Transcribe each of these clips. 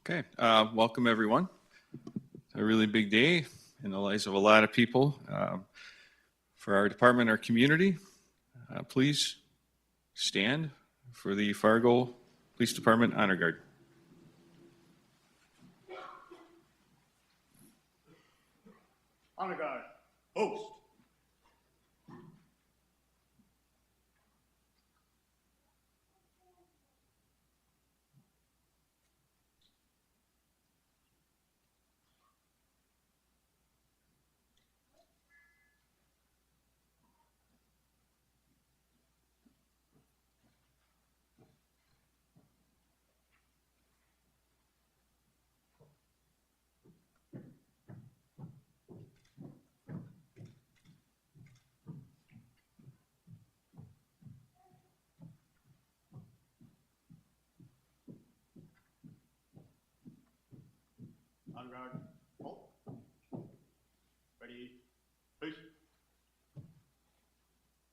Okay, welcome everyone. It's a really big day in the lives of a lot of people. For our department, our community, please stand for the Fargo Police Department Honor Guard. Honor Guard, post. Honor Guard, halt. Ready, peace.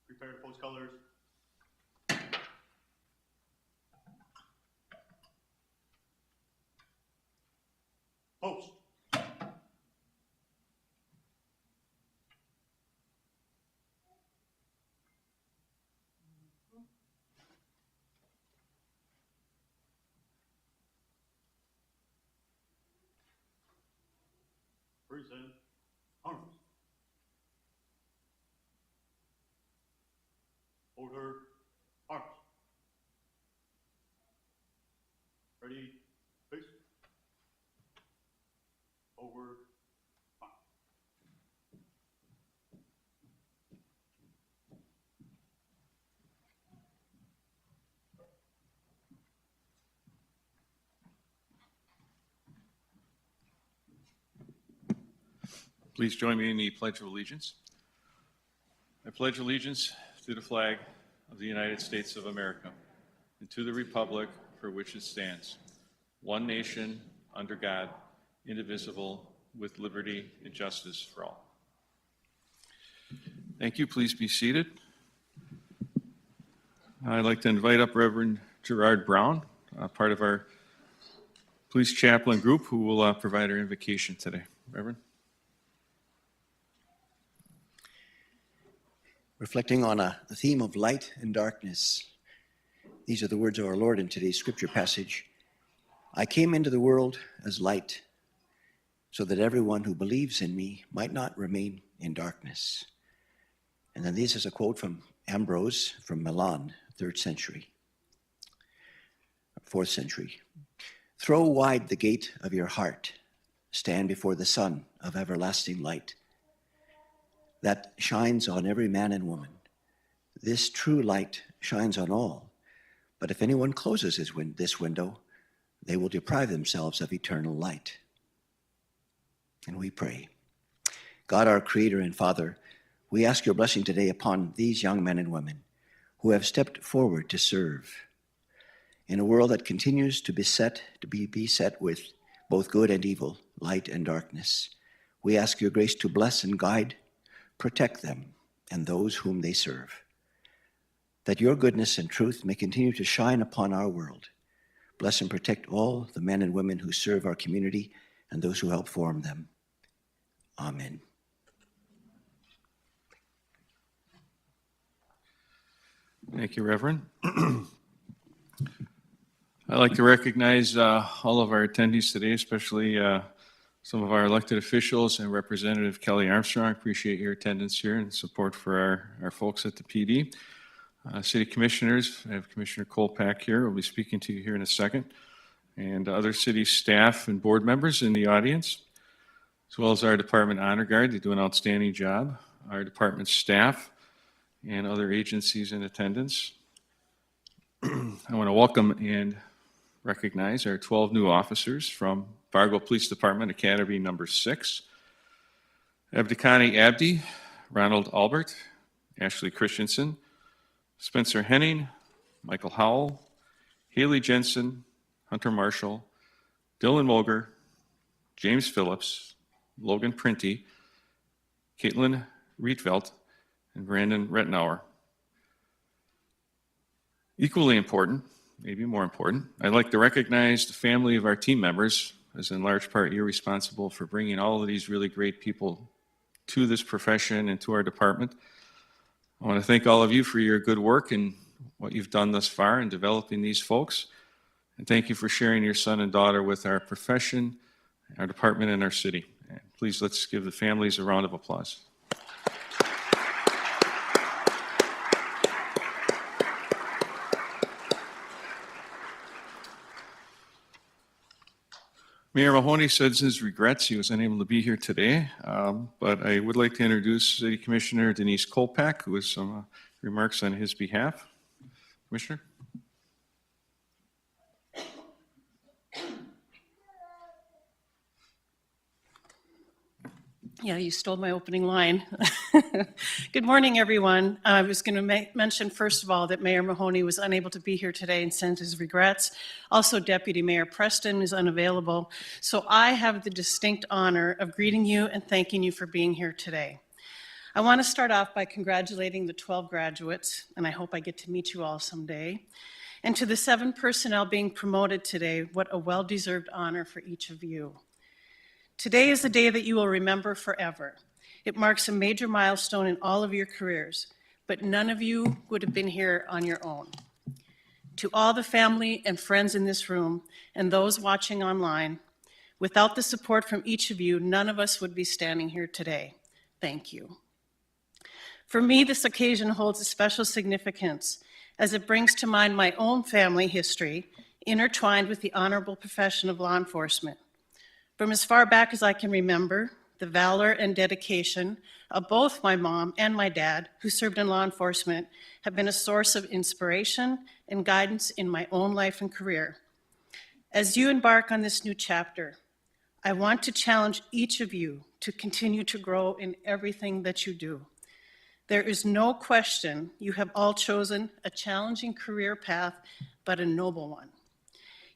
Prepare to post colors. Post. Present arms. Order arms. Ready, peace. Over. Arms. Please join me in the Pledge of Allegiance. I pledge allegiance to the flag of the United States of America and to the republic for which it stands, one nation, under God, indivisible, with liberty and justice for all. Thank you. Please be seated. I'd like to invite up Reverend Gerard Brown, part of our police chaplain group, who will provide our invocation today. Reverend? Reflecting on a theme of light and darkness, these are the words of our Lord in today's scripture passage. I came into the world as light, so that everyone who believes in me might not remain in darkness. And then this is a quote from Ambrose from Milan, 4th century. Throw wide the gate of your heart, stand before the sun of everlasting light, that shines on every man and woman. This true light shines on all, but if anyone closes this window, they will deprive themselves of eternal light. And we pray. God, our Creator and Father, we ask your blessing today upon these young men and women who have stepped forward to serve. In a world that continues to be beset with both good and evil, light and darkness, we ask your grace to bless and guide, protect them and those whom they serve, that your goodness and truth may continue to shine upon our world. Bless and protect all the men and women who serve our community and those who help form them. Amen. Thank you, Reverend. I'd like to recognize all of our attendees today, especially some of our elected officials and Representative Kelly Armstrong. Appreciate your attendance here and support for our folks at the PD. City Commissioners, I have Commissioner Kolpak here. We'll be speaking to you here in a second. And other city staff and board members in the audience, as well as our Department Honor Guard. They do an outstanding job. Our department staff and other agencies in attendance. I want to welcome and recognize our 12 new officers from Fargo Police Department Academy number 6. Abdikani Abdi, Ronald Albert, Ashley Christensen, Spencer Henning, Michael Howell, Haley Jensen, Hunter Marshall, Dylan Moger, James Phillips, Logan Printy, Caitlin Rietveld, and Brandon Rettenauer. Equally important, maybe more important, I'd like to recognize the family of our team members, as in large part you're responsible for bringing all of these really great people to this profession and to our department. I want to thank all of you for your good work and what you've done thus far in developing these folks. And thank you for sharing your son and daughter with our profession, our department, and our city. And please, let's give the families a round of applause. Mayor Mahoney says his regrets he was unable to be here today, but I would like to introduce City Commissioner Denise Kolpak, who has some remarks on his behalf. Commissioner? Yeah, you stole my opening line. Good morning, everyone. I was going to mention, first of all, that Mayor Mahoney was unable to be here today and sent his regrets. Also, Deputy Mayor Preston is unavailable. So I have the distinct honor of greeting you and thanking you for being here today. I want to start off by congratulating the 12 graduates, and I hope I get to meet you all someday. And to the 7 personnel being promoted today, what a well-deserved honor for each of you. Today is a day that you will remember forever. It marks a major milestone in all of your careers, but none of you would have been here on your own. To all the family and friends in this room and those watching online, without the support from each of you, none of us would be standing here today. Thank you. For me, this occasion holds a special significance as it brings to mind my own family history intertwined with the honorable profession of law enforcement. From as far back as I can remember, the valor and dedication of both my mom and my dad, who served in law enforcement, have been a source of inspiration and guidance in my own life and career. As you embark on this new chapter, I want to challenge each of you to continue to grow in everything that you do. There is no question you have all chosen a challenging career path, but a noble one.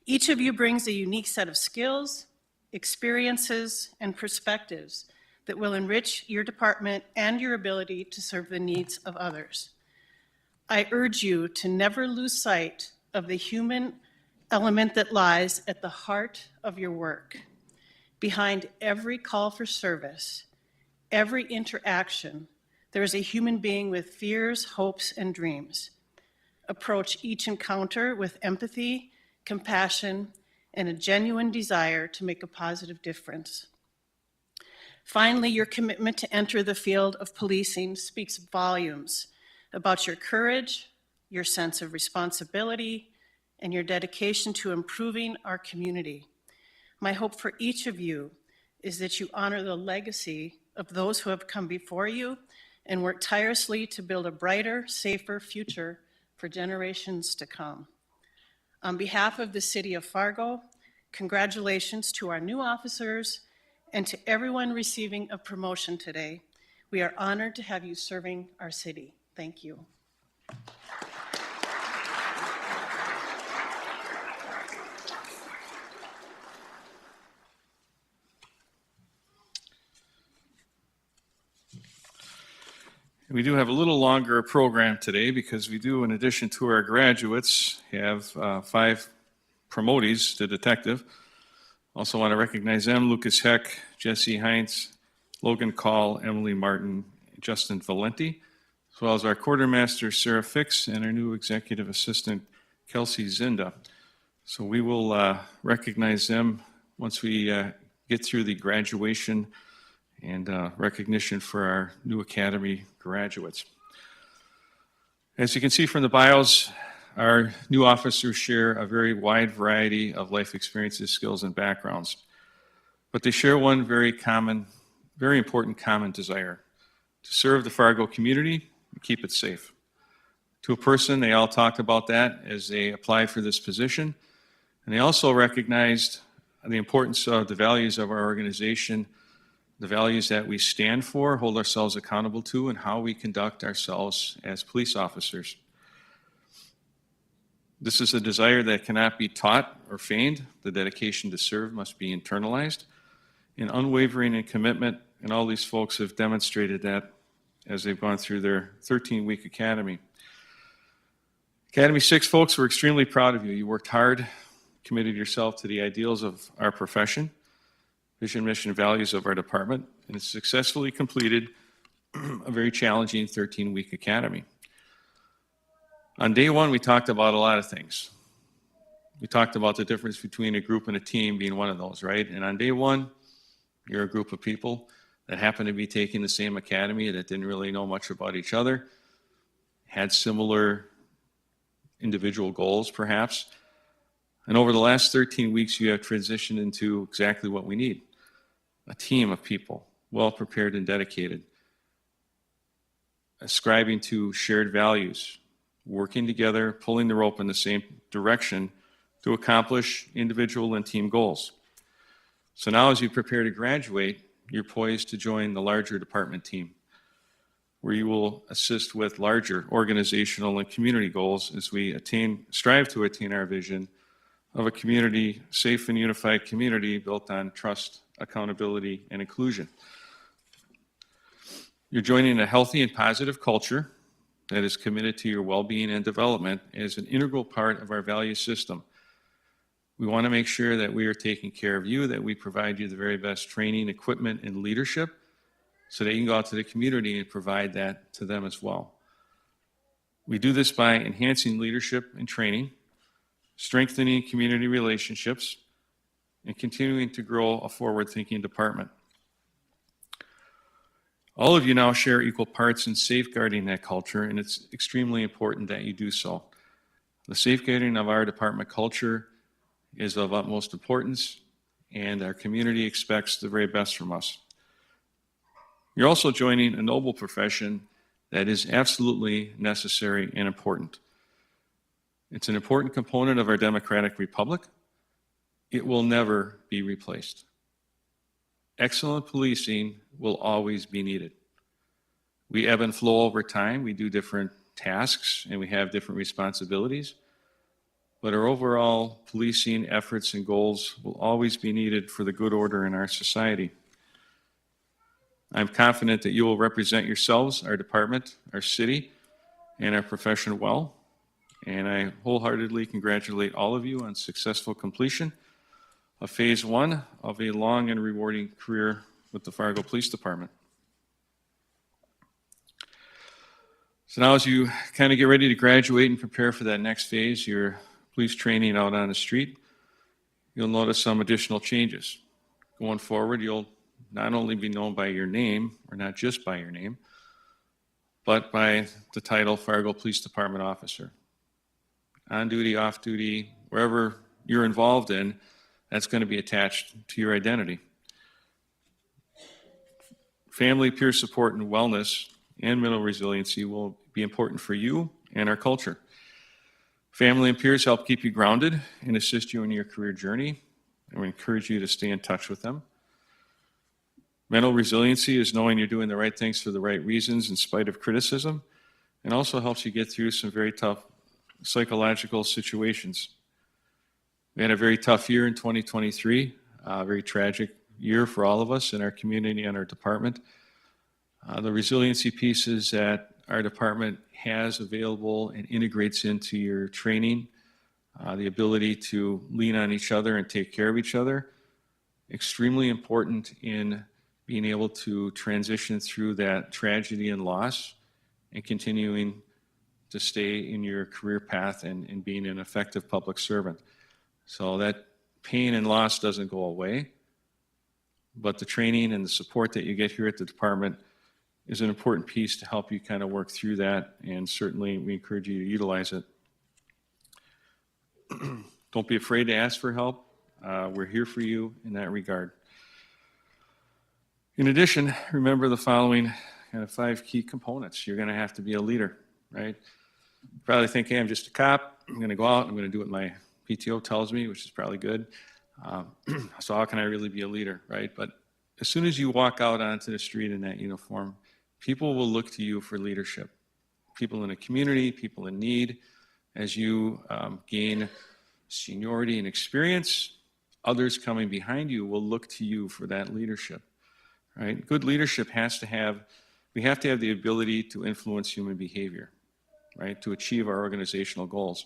Each of you brings a unique set of skills, experiences, and perspectives that will enrich your department and your ability to serve the needs of others. I urge you to never lose sight of the human element that lies at the heart of your work. Behind every call for service, every interaction, there is a human being with fears, hopes, and dreams. Approach each encounter with empathy, compassion, and a genuine desire to make a positive difference. Finally, your commitment to enter the field of policing speaks volumes about your courage, your sense of responsibility, and your dedication to improving our community. My hope for each of you is that you honor the legacy of those who have come before you and work tirelessly to build a brighter, safer future for generations to come. On behalf of the City of Fargo, congratulations to our new officers and to everyone receiving a promotion today. We are honored to have you serving our city. Thank you. We do have a little longer program today because we do, in addition to our graduates, have 5 promotees to detective. Also want to recognize them: Lucas Heck, Jesse Heinz, Logan Call, Emily Martin, Justin Valenti, as well as our quartermaster, Sarah Fix, and our new executive assistant, Kelsey Zinda. So we will recognize them once we get through the graduation and recognition for our new academy graduates. As you can see from the bios, our new officers share a very wide variety of life experiences, skills, and backgrounds. But they share one very important common desire: to serve the Fargo community and keep it safe. To a person, they all talked about that as they applied for this position. And they also recognized the importance of the values of our organization, the values that we stand for, hold ourselves accountable to, and how we conduct ourselves as police officers. This is a desire that cannot be taught or feigned. The dedication to serve must be internalized and unwavering in commitment, and all these folks have demonstrated that as they've gone through their 13-week academy. Academy 6 folks, we're extremely proud of you. You worked hard, committed yourself to the ideals of our profession, vision, mission, values of our department, and successfully completed a very challenging 13-week academy. On day one, we talked about a lot of things. We talked about the difference between a group and a team being one of those, right? And on day one, you're a group of people that happened to be taking the same academy that didn't really know much about each other, had similar individual goals, perhaps. And over the last 13 weeks, you have transitioned into exactly what we need: a team of people, well prepared and dedicated, ascribing to shared values, working together, pulling the rope in the same direction to accomplish individual and team goals. So now as you prepare to graduate, you're poised to join the larger department team, where you will assist with larger organizational and community goals as we strive to attain our vision of a community, safe and unified community built on trust, accountability, and inclusion. You're joining a healthy and positive culture that is committed to your well-being and development as an integral part of our value system. We want to make sure that we are taking care of you, that we provide you the very best training, equipment, and leadership so that you can go out to the community and provide that to them as well. We do this by enhancing leadership and training, strengthening community relationships, and continuing to grow a forward-thinking department. All of you now share equal parts in safeguarding that culture, and it's extremely important that you do so. The safeguarding of our department culture is of utmost importance, and our community expects the very best from us. You're also joining a noble profession that is absolutely necessary and important. It's an important component of our democratic republic. It will never be replaced. Excellent policing will always be needed. We ebb and flow over time. We do different tasks and we have different responsibilities. But our overall policing efforts and goals will always be needed for the good order in our society. I'm confident that you will represent yourselves, our department, our city, and our profession well. And I wholeheartedly congratulate all of you on successful completion of phase one of a long and rewarding career with the Fargo Police Department. So now as you kind of get ready to graduate and prepare for that next phase, your police training out on the street, you'll notice some additional changes. Going forward, you'll not only be known by your name, or not just by your name, but by the title Fargo Police Department Officer. On duty, off duty, wherever you're involved in, that's going to be attached to your identity. Family, peer support, and wellness and mental resiliency will be important for you and our culture. Family and peers help keep you grounded and assist you in your career journey, and we encourage you to stay in touch with them. Mental resiliency is knowing you're doing the right things for the right reasons in spite of criticism, and also helps you get through some very tough psychological situations. We had a very tough year in 2023, a very tragic year for all of us in our community and our department. The resiliency pieces that our department has available and integrates into your training, the ability to lean on each other and take care of each other, extremely important in being able to transition through that tragedy and loss and continuing to stay in your career path and being an effective public servant. So that pain and loss doesn't go away, but the training and the support that you get here at the department is an important piece to help you kind of work through that, and certainly we encourage you to utilize it. Don't be afraid to ask for help. We're here for you in that regard. In addition, remember the following kind of 5 key components. You're going to have to be a leader, right? You probably think, hey, I'm just a cop. I'm going to go out. I'm going to do what my PTO tells me, which is probably good. So how can I really be a leader, right? But as soon as you walk out onto the street in that uniform, people will look to you for leadership. People in a community, people in need. As you gain seniority and experience, others coming behind you will look to you for that leadership, right? Good leadership we have to have the ability to influence human behavior. right, to achieve our organizational goals.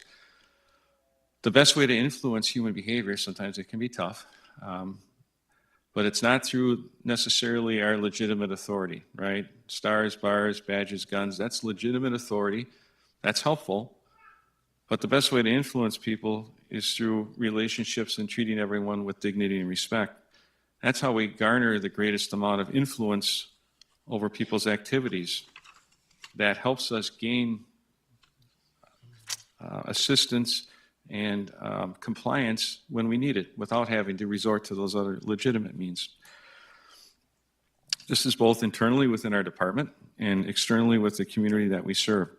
The best way to influence human behavior, sometimes it can be tough, but it's not through necessarily our legitimate authority, right? Stars, bars, badges, guns, that's legitimate authority. That's helpful. But the best way to influence people is through relationships and treating everyone with dignity and respect. That's how we garner the greatest amount of influence over people's activities. That helps us gain assistance and compliance when we need it without having to resort to those other legitimate means. This is both internally within our department and externally with the community that we serve.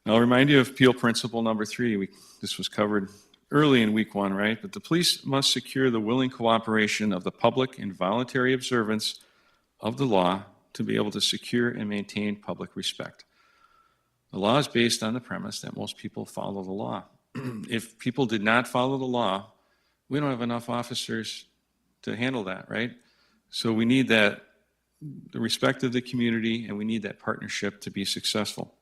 Now, I'll remind you of Peel Principle number 3. This was covered early in week 1, right? But the police must secure the willing cooperation of the public and voluntary observance of the law to be able to secure and maintain public respect. The law is based on the premise that most people follow the law. If people did not follow the law, we don't have enough officers to handle that, right? So we need the respect of the community, and we need that partnership to be successful.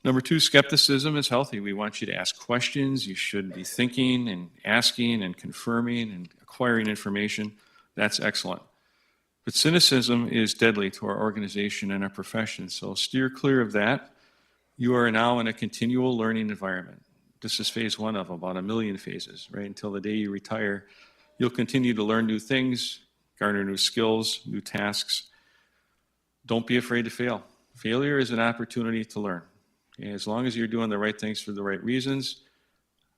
Number 2, skepticism is healthy. We want you to ask questions. You should be thinking and asking and confirming and acquiring information. That's excellent. But cynicism is deadly to our organization and our profession, so steer clear of that. You are now in a continual learning environment. This is phase 1 of about 1 million phases, right? Until the day you retire, you'll continue to learn new things, garner new skills, new tasks. Don't be afraid to fail. Failure is an opportunity to learn. Okay? As long as you're doing the right things for the right reasons,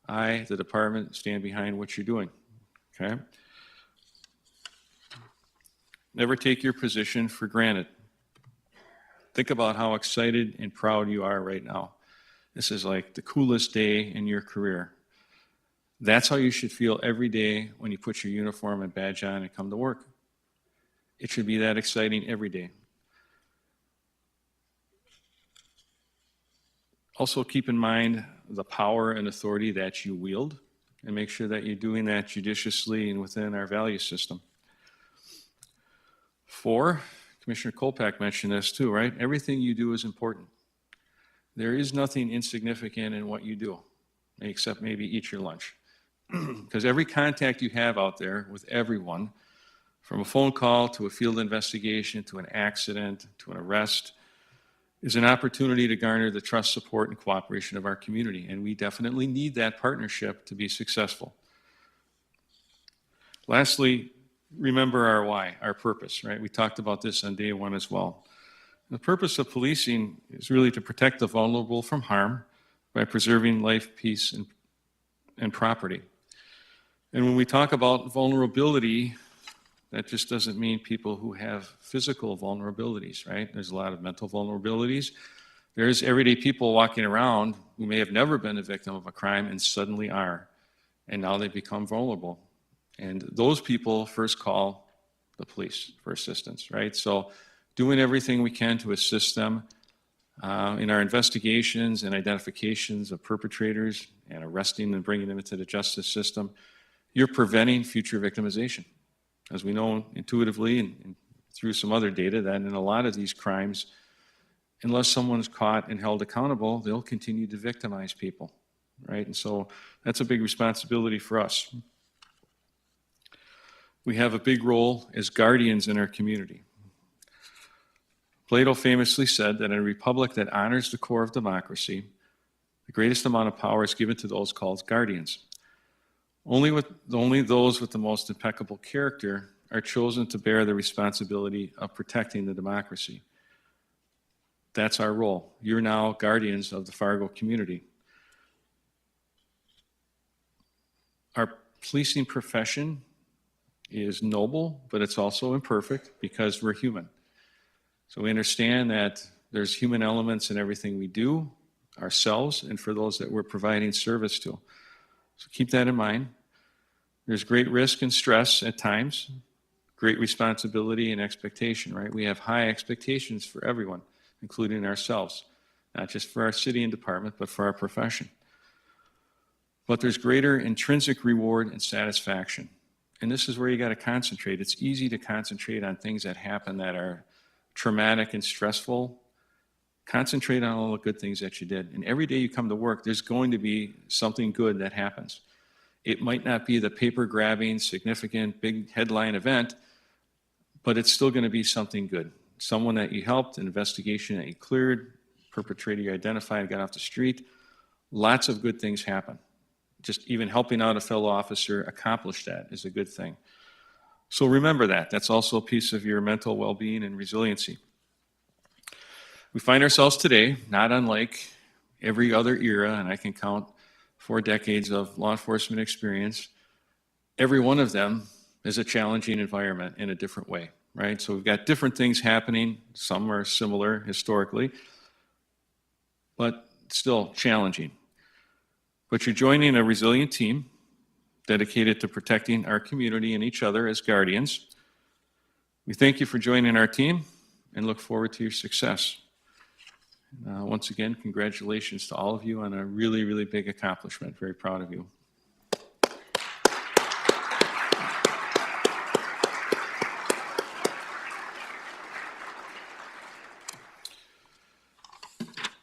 I, the department, stand behind what you're doing, okay? Never take your position for granted. Think about how excited and proud you are right now. This is like the coolest day in your career. That's how you should feel every day when you put your uniform and badge on and come to work. It should be that exciting every day. Also keep in mind the power and authority that you wield, and make sure that you're doing that judiciously and within our value system. 4, Commissioner Kolpak mentioned this too, right? Everything you do is important. There is nothing insignificant in what you do, except maybe eat your lunch. Because every contact you have out there with everyone, from a phone call to a field investigation to an accident to an arrest, is an opportunity to garner the trust, support, and cooperation of our community. And we definitely need that partnership to be successful. Lastly, remember our why, our purpose, right? We talked about this on day 1 as well. The purpose of policing is really to protect the vulnerable from harm by preserving life, peace, and property. And when we talk about vulnerability, that just doesn't mean people who have physical vulnerabilities, right? There's a lot of mental vulnerabilities. There's everyday people walking around who may have never been a victim of a crime and suddenly are, and now they become vulnerable. And those people first call the police for assistance, right? So doing everything we can to assist them in our investigations and identifications of perpetrators and arresting and bringing them into the justice system, you're preventing future victimization. As we know intuitively and through some other data, that in a lot of these crimes, unless someone's caught and held accountable, they'll continue to victimize people, right? And so that's a big responsibility for us. We have a big role as guardians in our community. Plato famously said that in a republic that honors the core of democracy, the greatest amount of power is given to those called guardians. Only those with the most impeccable character are chosen to bear the responsibility of protecting the democracy. That's our role. You're now guardians of the Fargo community. Our policing profession is noble, but it's also imperfect because we're human. So we understand that there's human elements in everything we do, ourselves, and for those that we're providing service to. So keep that in mind. There's great risk and stress at times, great responsibility and expectation, right? We have high expectations for everyone, including ourselves, not just for our city and department, but for our profession. But there's greater intrinsic reward and satisfaction. And this is where you got to concentrate. It's easy to concentrate on things that happen that are traumatic and stressful, Concentrate on all the good things that you did. And every day you come to work, there's going to be something good that happens. It might not be the paper-grabbing, significant, big headline event, but it's still going to be something good. Someone that you helped, an investigation that you cleared, perpetrator you identified, got off the street. Lots of good things happen. Just even helping out a fellow officer accomplish that is a good thing. So remember that. That's also a piece of your mental well-being and resiliency. We find ourselves today, not unlike every other era, and I can count 4 decades of law enforcement experience. Every one of them is a challenging environment in a different way, right? So we've got different things happening. Some are similar historically, but still challenging. But you're joining a resilient team dedicated to protecting our community and each other as guardians. We thank you for joining our team and look forward to your success. Once again, congratulations to all of you on a really, really big accomplishment. Very proud of you.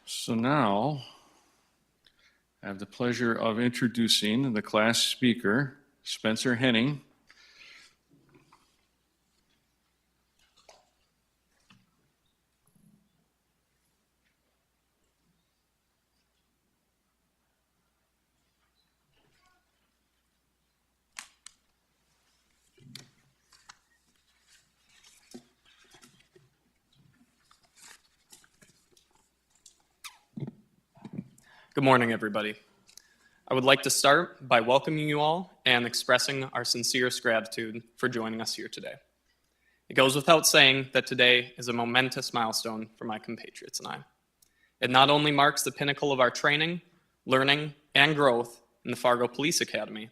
So now, I have the pleasure of introducing the class speaker, Spencer Henning. Good morning, everybody. I would like to start by welcoming you all and expressing our sincerest gratitude for joining us here today. It goes without saying that today is a momentous milestone for my compatriots and I. It not only marks the pinnacle of our training, learning, and growth in the Fargo Police Academy,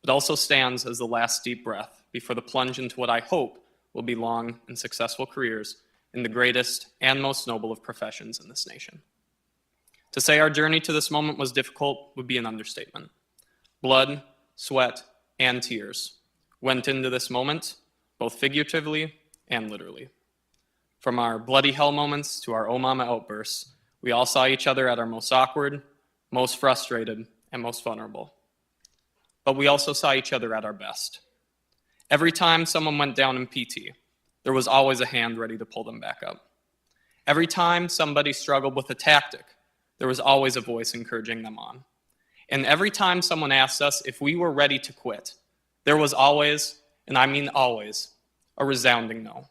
but also stands as the last deep breath before the plunge into what I hope will be long and successful careers in the greatest and most noble of professions in this nation. To say our journey to this moment was difficult would be an understatement. Blood, sweat, and tears went into this moment, both figuratively and literally. From our bloody hell moments to our oh mama outbursts, we all saw each other at our most awkward, most frustrated, and most vulnerable. But we also saw each other at our best. Every time someone went down in PT, there was always a hand ready to pull them back up. Every time somebody struggled with a tactic, there was always a voice encouraging them on. And every time someone asked us if we were ready to quit, there was always, and I mean always, a resounding no.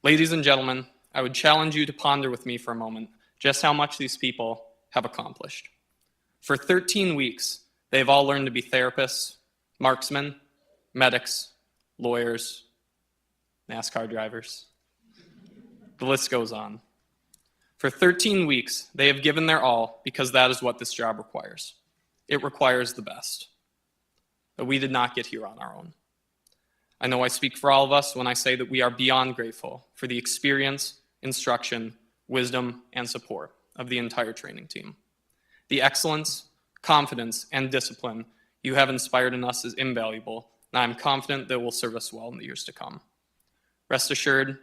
Ladies and gentlemen, I would challenge you to ponder with me for a moment just how much these people have accomplished. For 13 weeks, they've all learned to be therapists, marksmen, medics, lawyers, NASCAR drivers. The list goes on. For 13 weeks, they have given their all because that is what this job requires. It requires the best. But we did not get here on our own. I know I speak for all of us when I say that we are beyond grateful for the experience, instruction, wisdom, and support of the entire training team. The excellence, confidence, and discipline you have inspired in us is invaluable, and I am confident that it will serve us well in the years to come. Rest assured,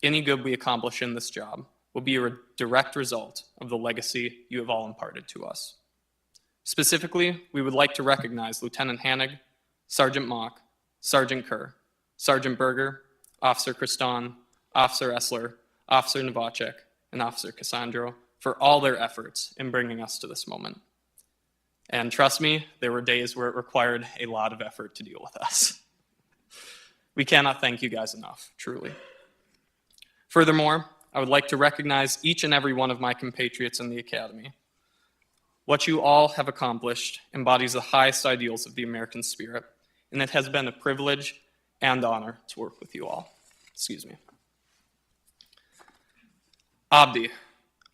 any good we accomplish in this job will be a direct result of the legacy you have all imparted to us. Specifically, we would like to recognize Lieutenant Hanig, Sergeant Mock, Sergeant Kerr, Sergeant Berger, Officer Christon, Officer Essler, Officer Novacek, and Officer Cassandro for all their efforts in bringing us to this moment. And trust me, there were days where it required a lot of effort to deal with us. We cannot thank you guys enough, truly. Furthermore, I would like to recognize each and every one of my compatriots in the Academy. What you all have accomplished embodies the highest ideals of the American spirit, and it has been a privilege and honor to work with you all. Excuse me. Abdi,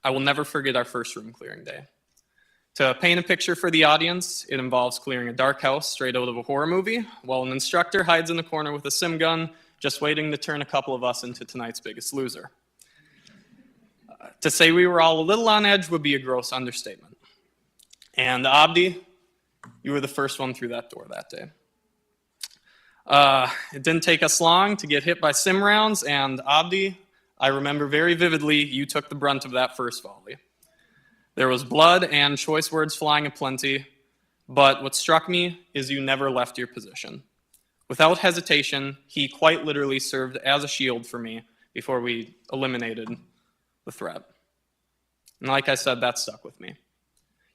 I will never forget our first room clearing day. To paint a picture for the audience, it involves clearing a dark house straight out of a horror movie, while an instructor hides in the corner with a sim gun, just waiting to turn a couple of us into tonight's biggest loser. To say we were all a little on edge would be a gross understatement. And Abdi, you were the first one through that door that day. It didn't take us long to get hit by sim rounds, and Abdi, I remember very vividly you took the brunt of that first volley. There was blood and choice words flying aplenty, but what struck me is you never left your position. Without hesitation, he quite literally served as a shield for me before we eliminated the threat. And like I said, that stuck with me.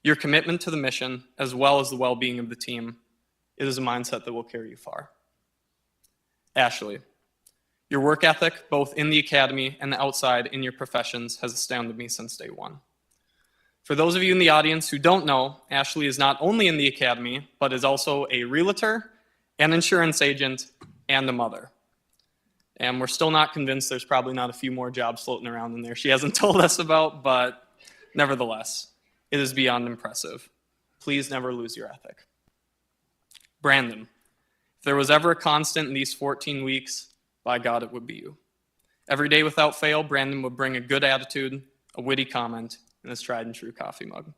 Your commitment to the mission, as well as the well-being of the team, is a mindset that will carry you far. Ashley, your work ethic, both in the academy and outside in your professions, has astounded me since day one. For those of you in the audience who don't know, Ashley is not only in the academy, but is also a realtor, an insurance agent, and a mother. And we're still not convinced there's probably not a few more jobs floating around in there she hasn't told us about, but nevertheless, it is beyond impressive. Please never lose your ethic. Brandon, if there was ever a constant in these 14 weeks, by God, it would be you. Every day without fail, Brandon would bring a good attitude, a witty comment, and his tried and true coffee mug.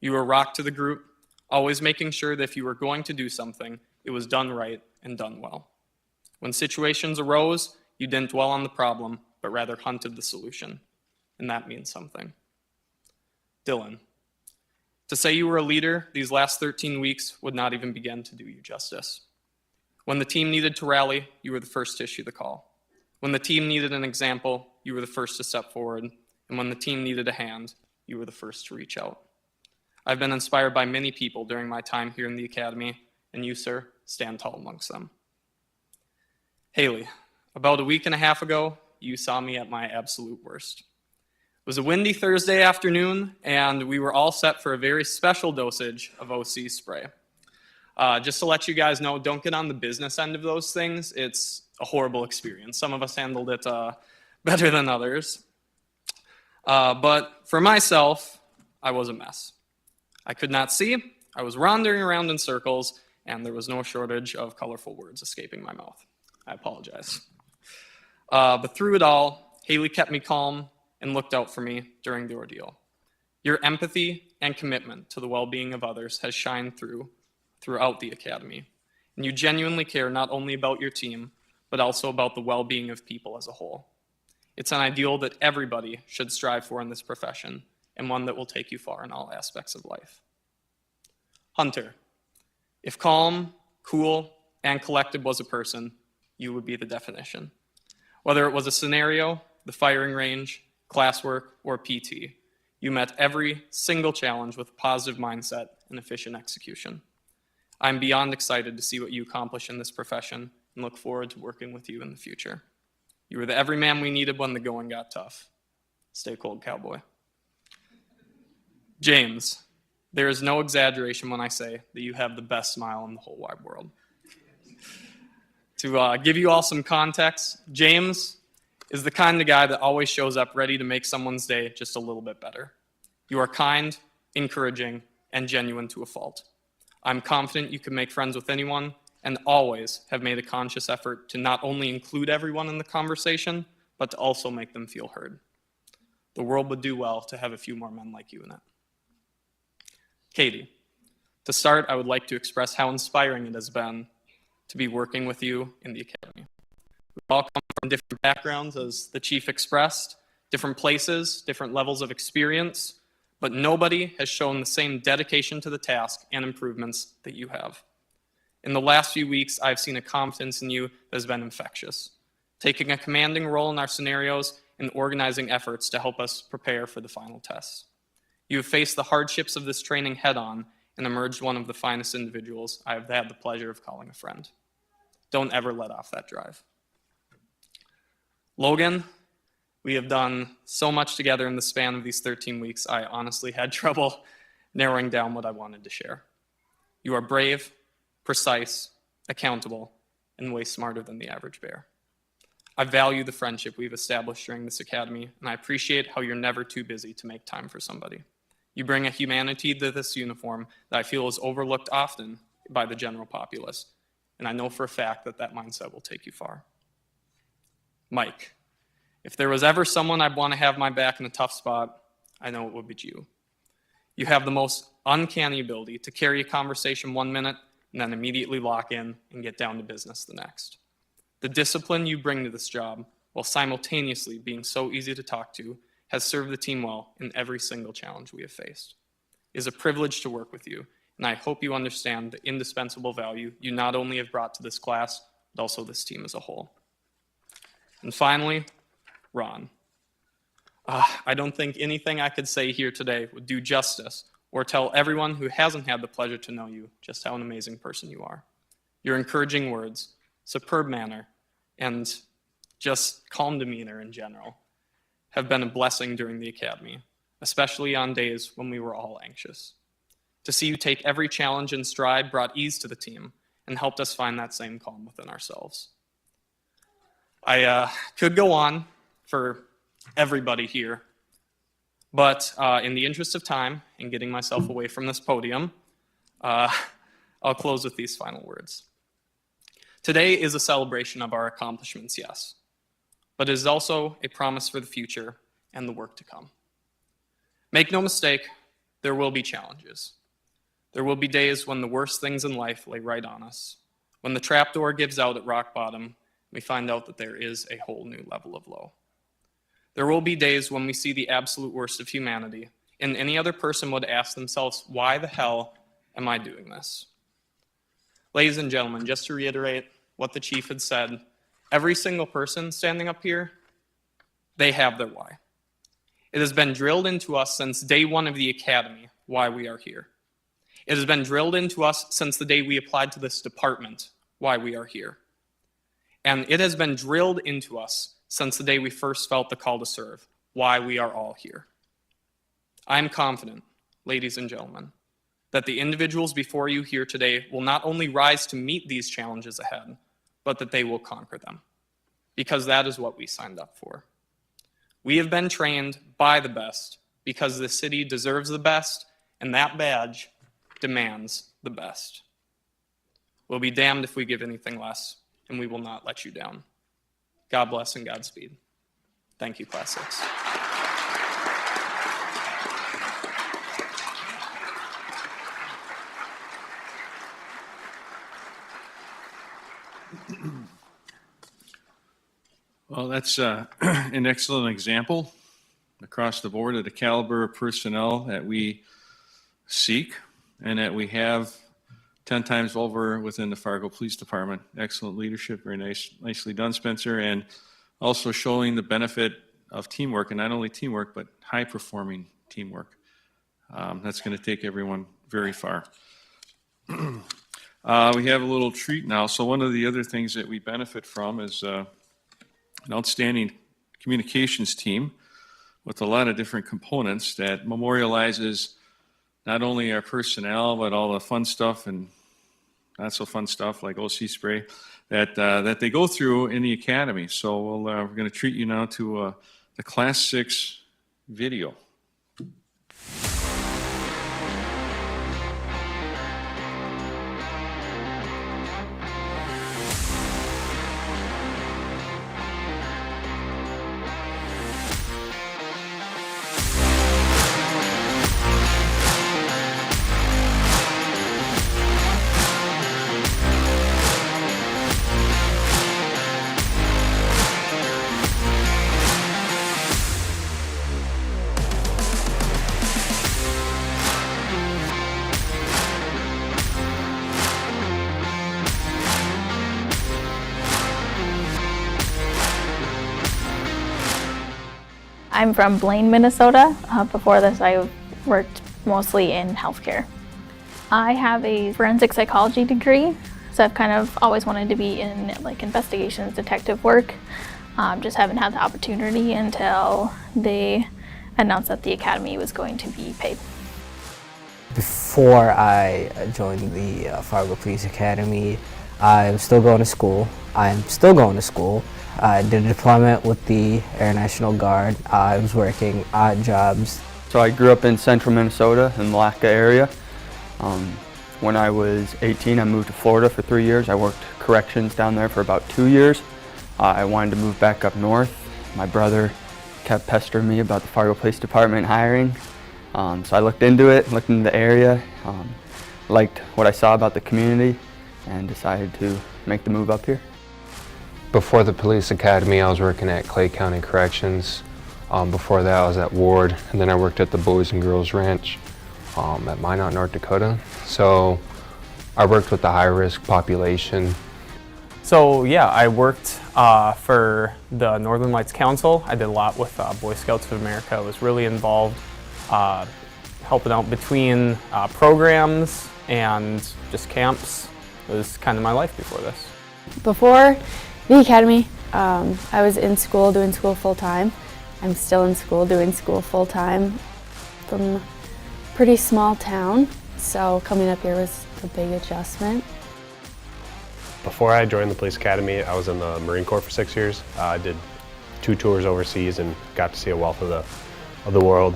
You were a rock to the group, always making sure that if you were going to do something, it was done right and done well. When situations arose, you didn't dwell on the problem, but rather hunted the solution. And that means something. Dylan, to say you were a leader these last 13 weeks would not even begin to do you justice. When the team needed to rally, you were the first to issue the call. When the team needed an example, you were the first to step forward. And when the team needed a hand, you were the first to reach out. I've been inspired by many people during my time here in the academy, and you, sir, stand tall amongst them. Haley, about a week and a half ago, you saw me at my absolute worst. It was a windy Thursday afternoon, and we were all set for a very special dosage of OC spray. Just to let you guys know, don't get on the business end of those things. It's a horrible experience. Some of us handled it better than others. But for myself, I was a mess. I could not see, I was wandering around in circles, and there was no shortage of colorful words escaping my mouth. I apologize. But through it all, Haley kept me calm and looked out for me during the ordeal. Your empathy and commitment to the well-being of others has shined throughout the academy, and you genuinely care not only about your team, but also about the well-being of people as a whole. It's an ideal that everybody should strive for in this profession, and one that will take you far in all aspects of life. Hunter, if calm, cool, and collected was a person, you would be the definition. Whether it was a scenario, the firing range, classwork, or PT, you met every single challenge with a positive mindset and efficient execution. I'm beyond excited to see what you accomplish in this profession and look forward to working with you in the future. You were the everyman we needed when the going got tough. Stay cold, cowboy. James, there is no exaggeration when I say that you have the best smile in the whole wide world. To give you all some context, James is the kind of guy that always shows up ready to make someone's day just a little bit better. You are kind, encouraging, and genuine to a fault. I'm confident you can make friends with anyone and always have made a conscious effort to not only include everyone in the conversation, but to also make them feel heard. The world would do well to have a few more men like you in it. Katie, to start, I would like to express how inspiring it has been to be working with you in the academy. We all come from different backgrounds, as the chief expressed, different places, different levels of experience, but nobody has shown the same dedication to the task and improvements that you have. In the last few weeks, I've seen a confidence in you that has been infectious, taking a commanding role in our scenarios and organizing efforts to help us prepare for the final tests. You have faced the hardships of this training head-on and emerged one of the finest individuals I have had the pleasure of calling a friend. Don't ever let off that drive. Logan, we have done so much together in the span of these 13 weeks, I honestly had trouble narrowing down what I wanted to share. You are brave, precise, accountable, and way smarter than the average bear. I value the friendship we've established during this academy, and I appreciate how you're never too busy to make time for somebody. You bring a humanity to this uniform that I feel is overlooked often by the general populace, and I know for a fact that that mindset will take you far. Mike, if there was ever someone I'd want to have my back in a tough spot, I know it would be you. You have the most uncanny ability to carry a conversation 1 minute and then immediately lock in and get down to business the next. The discipline you bring to this job, while simultaneously being so easy to talk to, has served the team well in every single challenge we have faced. It is a privilege to work with you, and I hope you understand the indispensable value you not only have brought to this class, but also this team as a whole. And finally, Ron. I don't think anything I could say here today would do justice or tell everyone who hasn't had the pleasure to know you just how an amazing person you are. Your encouraging words, superb manner, and just calm demeanor in general have been a blessing during the academy, especially on days when we were all anxious. To see you take every challenge in stride brought ease to the team and helped us find that same calm within ourselves. I could go on for everybody here, but in the interest of time and getting myself away from this podium, I'll close with these final words. Today is a celebration of our accomplishments, yes, but it is also a promise for the future and the work to come. Make no mistake, there will be challenges. There will be days when the worst things in life lay right on us, when the trapdoor gives out at rock bottom, we find out that there is a whole new level of low. There will be days when we see the absolute worst of humanity, and any other person would ask themselves, why the hell am I doing this? Ladies and gentlemen, just to reiterate what the chief had said, every single person standing up here, they have their why. It has been drilled into us since day one of the academy why we are here. It has been drilled into us since the day we applied to this department why we are here. And it has been drilled into us since the day we first felt the call to serve, why we are all here. I am confident, ladies and gentlemen, that the individuals before you here today will not only rise to meet these challenges ahead, but that they will conquer them, because that is what we signed up for. We have been trained by the best because the city deserves the best, and that badge demands the best. We'll be damned if we give anything less, and we will not let you down. God bless and Godspeed. Thank you, Class 6. Well, that's an excellent example across the board of the caliber of personnel that we seek and that we have 10 times over within the Fargo Police Department. Excellent leadership, very nicely done, Spencer, and also showing the benefit of teamwork, and not only teamwork, but high-performing teamwork. That's going to take everyone very far. We have a little treat now. So one of the other things that we benefit from is an outstanding communications team with a lot of different components that memorializes not only our personnel, but all the fun stuff and not so fun stuff like OC spray that they go through in the academy. So we're going to treat you now to the Class 6 video. I'm from Blaine, Minnesota. Before this, I worked mostly in healthcare. I have a forensic psychology degree, so I've kind of always wanted to be in like investigations, detective work. Just haven't had the opportunity until they announced that the academy was going to be paid. Before I joined the Fargo Police Academy, I was still going to school. I'm still going to school. I did a deployment with the Air National Guard. I was working odd jobs. So I grew up in central Minnesota, in the Malacca area. When I was 18, I moved to Florida for 3 years. I worked corrections down there for about 2 years. I wanted to move back up north. My brother kept pestering me about the Fargo Police Department hiring. So I looked into it, looked into the area, liked what I saw about the community, and decided to make the move up here. Before the police academy, I was working at Clay County Corrections. Before that, I was at Ward, and then I worked at the Boys and Girls Ranch at Minot, North Dakota. So I worked with the high-risk population. So yeah, I worked for the Northern Lights Council. I did a lot with Boy Scouts of America. I was really involved helping out between programs and just camps. It was kind of my life before this. Before the academy, I was in school, doing school full-time. I'm still in school, doing school full-time from a pretty small town, so coming up here was a big adjustment. Before I joined the police academy, I was in the Marine Corps for 6 years. I did 2 tours overseas and got to see a wealth of the world.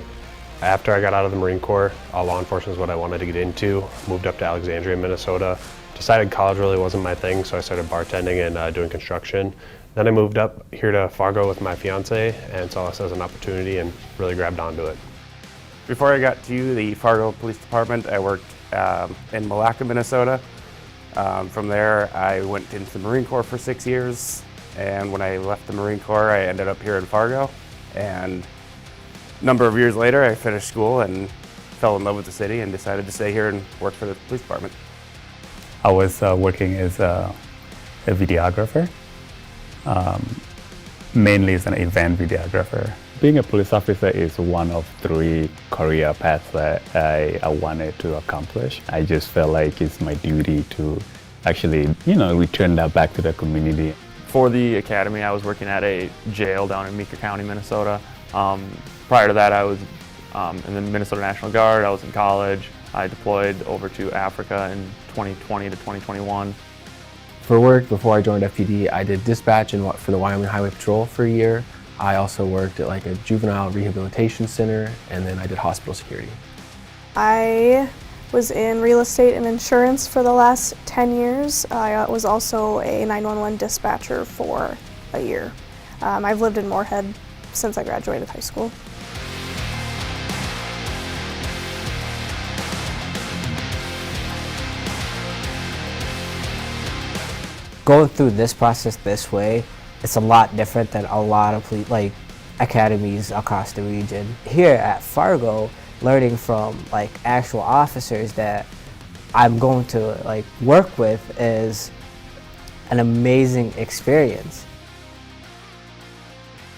After I got out of the Marine Corps, law enforcement is what I wanted to get into. Moved up to Alexandria, Minnesota. Decided college really wasn't my thing, so I started bartending and doing construction. Then I moved up here to Fargo with my fiance and saw this as an opportunity and really grabbed onto it. Before I got to the Fargo Police Department, I worked in Malacca, Minnesota. From there, I went into the Marine Corps for 6 years, and when I left the Marine Corps, I ended up here in Fargo. And a number of years later, I finished school and fell in love with the city and decided to stay here and work for the police department. I was working as a videographer, mainly as an event videographer. Being a police officer is one of 3 career paths that I wanted to accomplish. I just felt like it's my duty to actually, return that back to the community. For the academy, I was working at a jail down in Meeker County, Minnesota. Prior to that, I was in the Minnesota National Guard. I was in college. I deployed over to Africa in 2020 to 2021. For work, before I joined FPD, I did dispatch for the Wyoming Highway Patrol for a year. I also worked at a juvenile rehabilitation center, and then I did hospital security. I was in real estate and insurance for the last 10 years. I was also a 911 dispatcher for a year. I've lived in Moorhead since I graduated high school. Going through this process this way, it's a lot different than a lot of academies across the region. Here at Fargo, learning from actual officers that I'm going to work with is an amazing experience.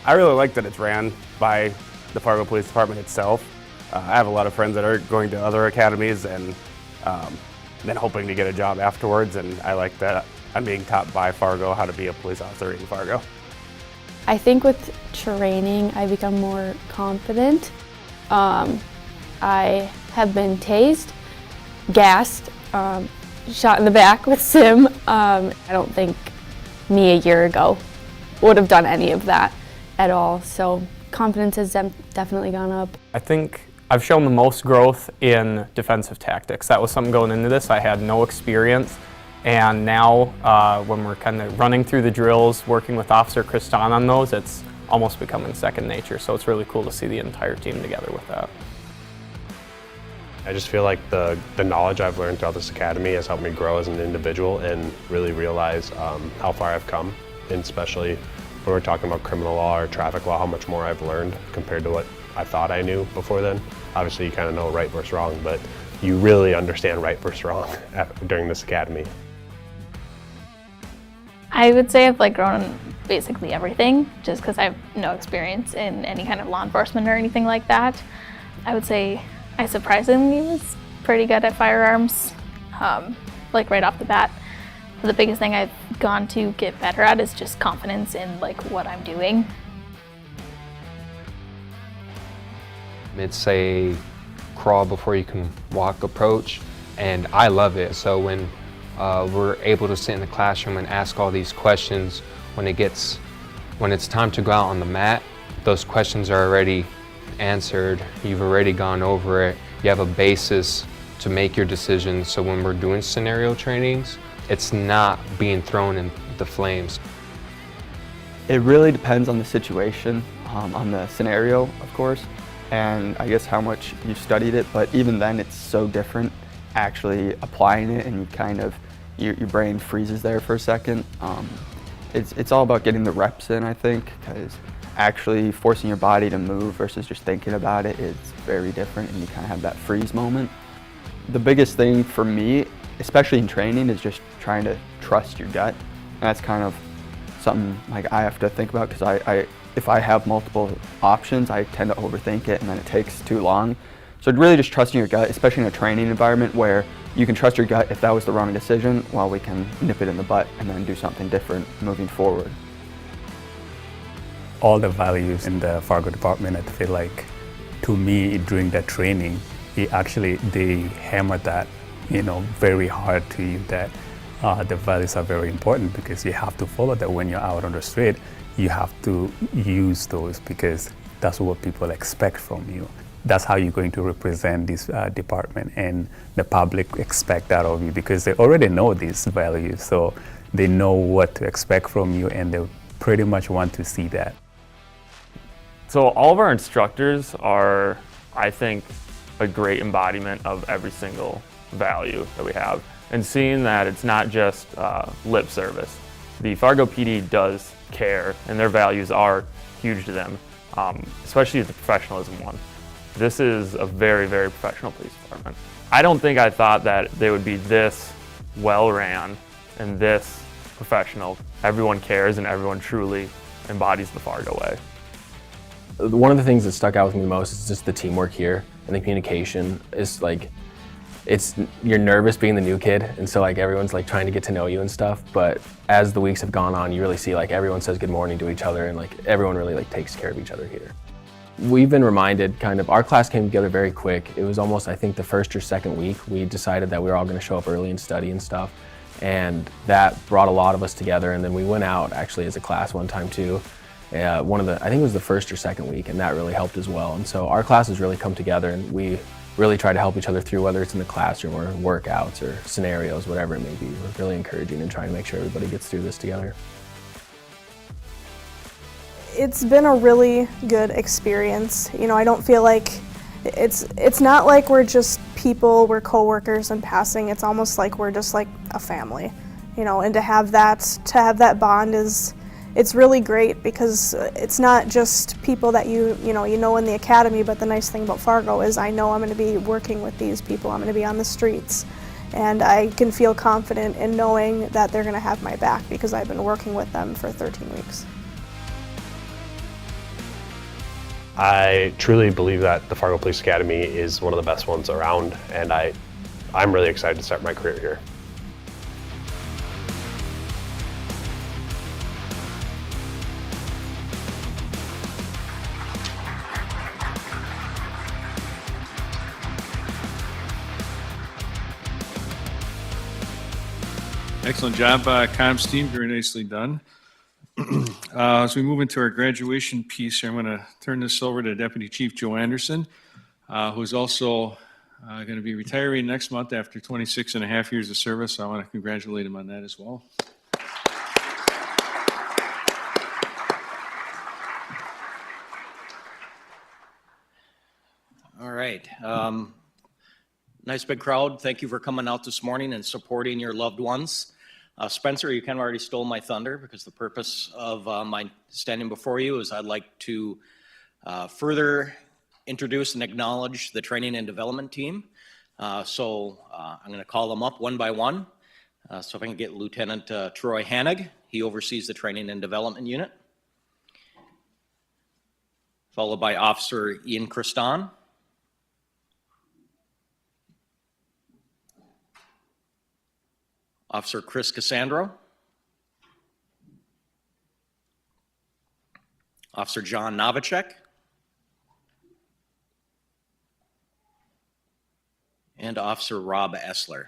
I really like that it's ran by the Fargo Police Department itself. I have a lot of friends that are going to other academies and then hoping to get a job afterwards, and I like that I'm being taught by Fargo how to be a police officer in Fargo. I think with training, I become more confident. I have been tased, gassed, shot in the back with Sim. I don't think me a year ago would have done any of that at all. So confidence has definitely gone up. I think I've shown the most growth in defensive tactics. That was something going into this. I had no experience. And now when we're kind of running through the drills, working with Officer Kristan on those, it's almost becoming second nature. So it's really cool to see the entire team together with that. I just feel like the knowledge I've learned throughout this academy has helped me grow as an individual and really realize how far I've come, and especially when we're talking about criminal law or traffic law, how much more I've learned compared to what I thought I knew before then. Obviously you kind of know right versus wrong, but you really understand right versus wrong during this academy. I would say I've grown in basically everything, just because I have no experience in any kind of law enforcement or anything like that. I would say I surprisingly was pretty good at firearms, right off the bat. But the biggest thing I've gone to get better at is just confidence in what I'm doing. It's a crawl before you can walk approach, and I love it. So when we're able to sit in the classroom and ask all these questions, when it's time to go out on the mat, those questions are already answered. You've already gone over it. You have a basis to make your decisions. So when we're doing scenario trainings, it's not being thrown in the flames. It really depends on the situation, on the scenario, of course, and I guess how much you've studied it, but even then it's so different actually applying it, and you your brain freezes there for a second. It's all about getting the reps in, I think, because actually forcing your body to move versus just thinking about it is very different, and you kind of have that freeze moment. The biggest thing for me, especially in training, is just trying to trust your gut. And that's kind of something like I have to think about, because if I have multiple options, I tend to overthink it and then it takes too long. So really just trusting your gut, especially in a training environment where you can trust your gut if that was the wrong decision, while we can nip it in the butt and then do something different moving forward. All the values in the Fargo department, I feel like, to me, during the training, they hammer that, very hard to you, that the values are very important, because you have to follow that when you're out on the street. You have to use those, because that's what people expect from you. That's how you're going to represent this department, and the public expect that of you, because they already know these values, so they know what to expect from you, and they pretty much want to see that. So all of our instructors are, I think, a great embodiment of every single value that we have. And seeing that it's not just lip service. The Fargo PD does care, and their values are huge to them, especially the professionalism one. This is a very, very professional police department. I don't think I thought that they would be this well ran and this professional. Everyone cares and everyone truly embodies the Fargo way. One of the things that stuck out with me the most is just the teamwork here and the communication. It's like, you're nervous being the new kid, and so like everyone's like trying to get to know you and stuff, but as the weeks have gone on, you really see like everyone says good morning to each other, and like everyone really like takes care of each other here. We've been reminded our class came together very quick. It was almost, I think, the first or second week, we decided that we were all gonna show up early and study and stuff, and that brought a lot of us together, and then we went out actually as a class one time too. I think it was the first or second week, and that really helped as well. And so our classes really come together, and we really try to help each other through, whether it's in the classroom or workouts or scenarios, whatever it may be. We're really encouraging and trying to make sure everybody gets through this together. It's been a really good experience. I don't feel like it's not like we're just people, we're coworkers and passing. It's almost like we're just like a family, and to have that bond it's really great, because it's not just people that you know in the academy, but the nice thing about Fargo is I know I'm going to be working with these people. I'm going to be on the streets, and I can feel confident in knowing that they're going to have my back, because I've been working with them for 13 weeks. I truly believe that the Fargo Police Academy is one of the best ones around, and I'm really excited to start my career here. Excellent job, comms team. Very nicely done. As we move into our graduation piece here, I'm going to turn this over to Deputy Chief Joe Anderson, who's also going to be retiring next month after 26 and a half years of service. So I want to congratulate him on that as well. All right. Nice big crowd. Thank you for coming out this morning and supporting your loved ones. Spencer, you kind of already stole my thunder, because the purpose of my standing before you is I'd like to further introduce and acknowledge the training and development team. So I'm going to call them up one by one. So if I can get Lieutenant Troy Hannig, he oversees the training and development unit. Followed by Officer Ian Christon. Officer Chris Cassandro. Officer John Novacek. And Officer Rob Essler.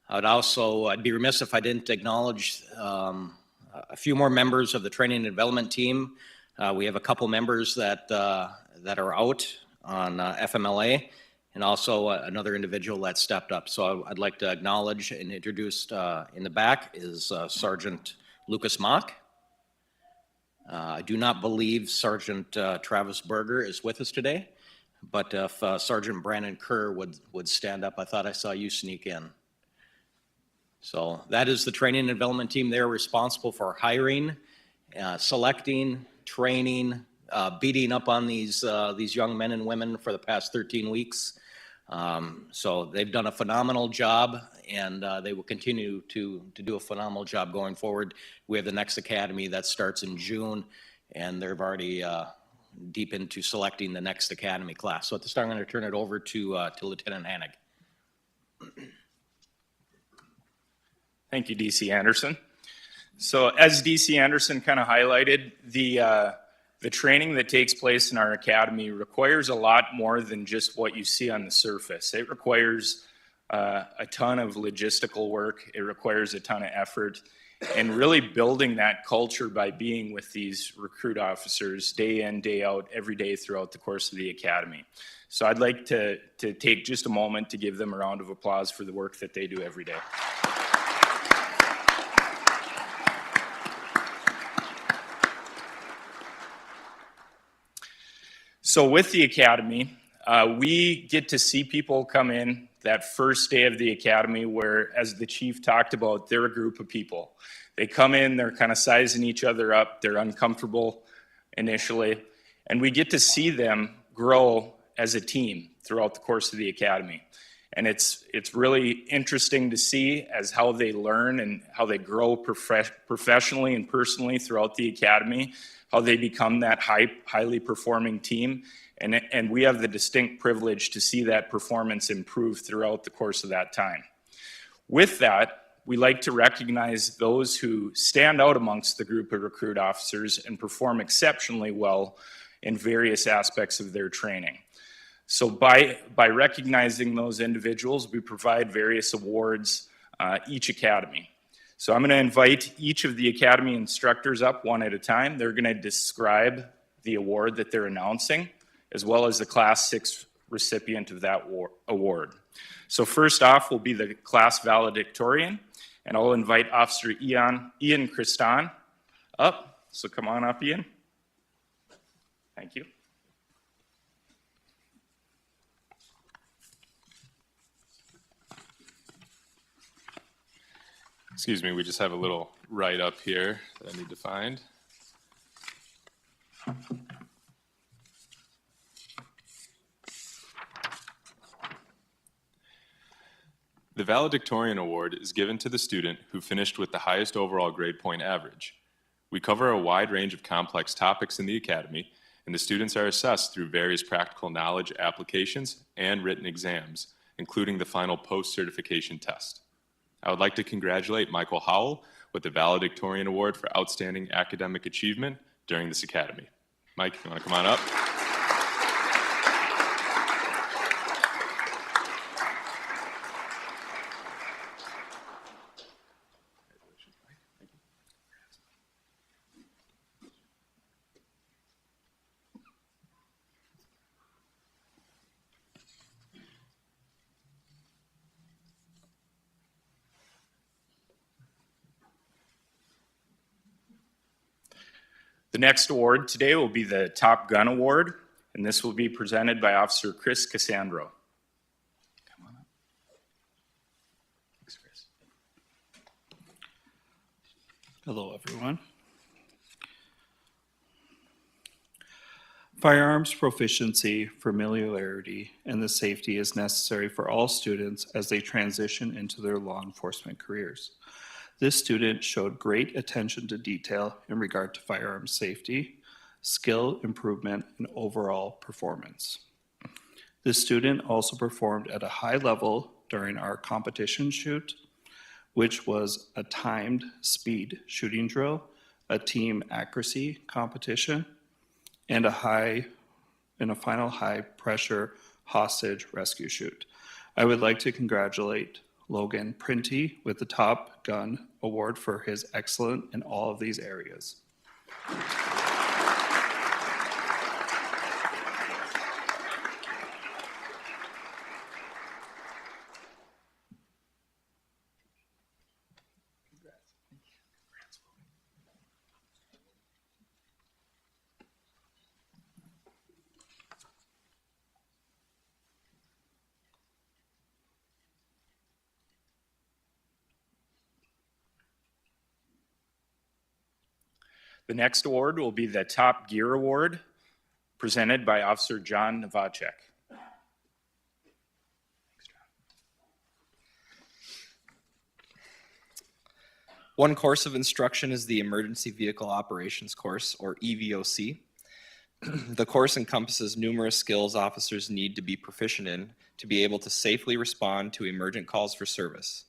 I'd be remiss if I didn't acknowledge a few more members of the training and development team. We have a couple members that are out on FMLA, and also another individual that stepped up. So I'd like to acknowledge and introduce in the back is Sergeant Lucas Mock. I do not believe Sergeant Travis Berger is with us today, but if Sergeant Brandon Kerr would stand up, I thought I saw you sneak in. So that is the training and development team. They're responsible for hiring, selecting, training, beating up on these young men and women for the past 13 weeks. So they've done a phenomenal job, and they will continue to do a phenomenal job going forward. We have the next academy that starts in June, and they're already deep into selecting the next academy class. So at this time, I'm going to turn it over to Lieutenant Hanig. Thank you, DC Anderson. So as DC Anderson kind of highlighted, the training that takes place in our academy requires a lot more than just what you see on the surface. It requires a ton of logistical work. It requires a ton of effort, and really building that culture by being with these recruit officers day in, day out, every day throughout the course of the academy. So I'd like to take just a moment to give them a round of applause for the work that they do every day. So with the academy, we get to see people come in that first day of the academy where, as the chief talked about, they're a group of people. They come in, they're kind of sizing each other up, they're uncomfortable initially, and we get to see them grow as a team throughout the course of the academy. And it's really interesting to see as how they learn and how they grow professionally and personally throughout the academy, how they become that highly performing team. And we have the distinct privilege to see that performance improve throughout the course of that time. With that, we like to recognize those who stand out amongst the group of recruit officers and perform exceptionally well in various aspects of their training. So by recognizing those individuals, we provide various awards each academy. So I'm going to invite each of the academy instructors up one at a time. They're going to describe the award that they're announcing, as well as the Class 6 recipient of that award. So first off will be the class valedictorian, and I'll invite Officer Ian Christan up. So come on up, Ian. Thank you. Excuse me, we just have a little write-up here that I need to find. The valedictorian award is given to the student who finished with the highest overall grade point average. We cover a wide range of complex topics in the academy, and the students are assessed through various practical knowledge applications and written exams, including the final post-certification test. I would like to congratulate Michael Howell with the Valedictorian Award for Outstanding Academic Achievement during this academy. Mike, if you want to come on up. The next award today will be the Top Gun Award, and this will be presented by Officer Chris Cassandro. Come on up. Thanks, Chris. Hello, everyone. Firearms proficiency, familiarity, and the safety is necessary for all students as they transition into their law enforcement careers. This student showed great attention to detail in regard to firearms safety, skill improvement, and overall performance. This student also performed at a high level during our competition shoot, which was a timed speed shooting drill, a team accuracy competition, and a final high pressure hostage rescue shoot. I would like to congratulate Logan Printy with the Top Gun Award for his excellence in all of these areas. The next award will be the Top Gear Award, presented by Officer John Novacek. One course of instruction is the Emergency Vehicle Operations course, or EVOC. The course encompasses numerous skills officers need to be proficient in to be able to safely respond to emergent calls for service.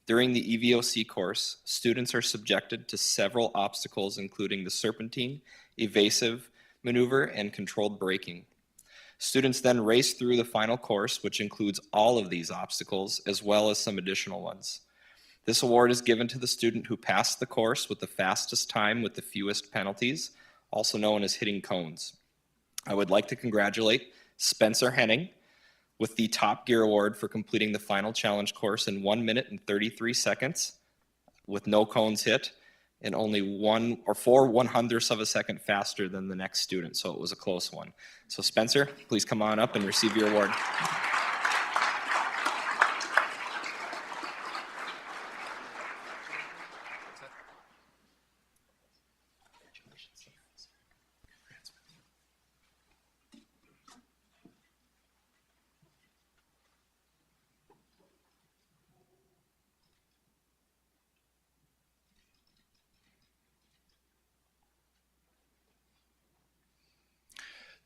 During the EVOC course, students are subjected to several obstacles, including the serpentine, evasive maneuver, and controlled braking. Students then race through the final course, which includes all of these obstacles, as well as some additional ones. This award is given to the student who passed the course with the fastest time with the fewest penalties, also known as hitting cones. I would like to congratulate Spencer Henning with the Top Gear Award for completing the final challenge course in 1 minute and 33 seconds with no cones hit and only 4/100ths of a second faster than the next student, so it was a close one. So Spencer, please come on up and receive your award.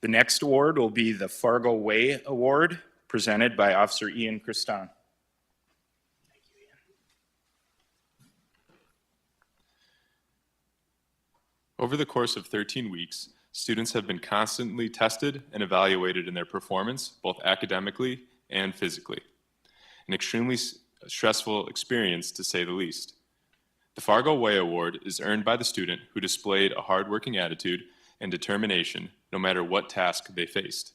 The next award will be the Fargo Way Award, presented by Officer Ian Christon. Over the course of 13 weeks, students have been constantly tested and evaluated in their performance, both academically and physically. An extremely stressful experience, to say the least. The Fargo Way Award is earned by the student who displayed a hardworking attitude and determination no matter what task they faced.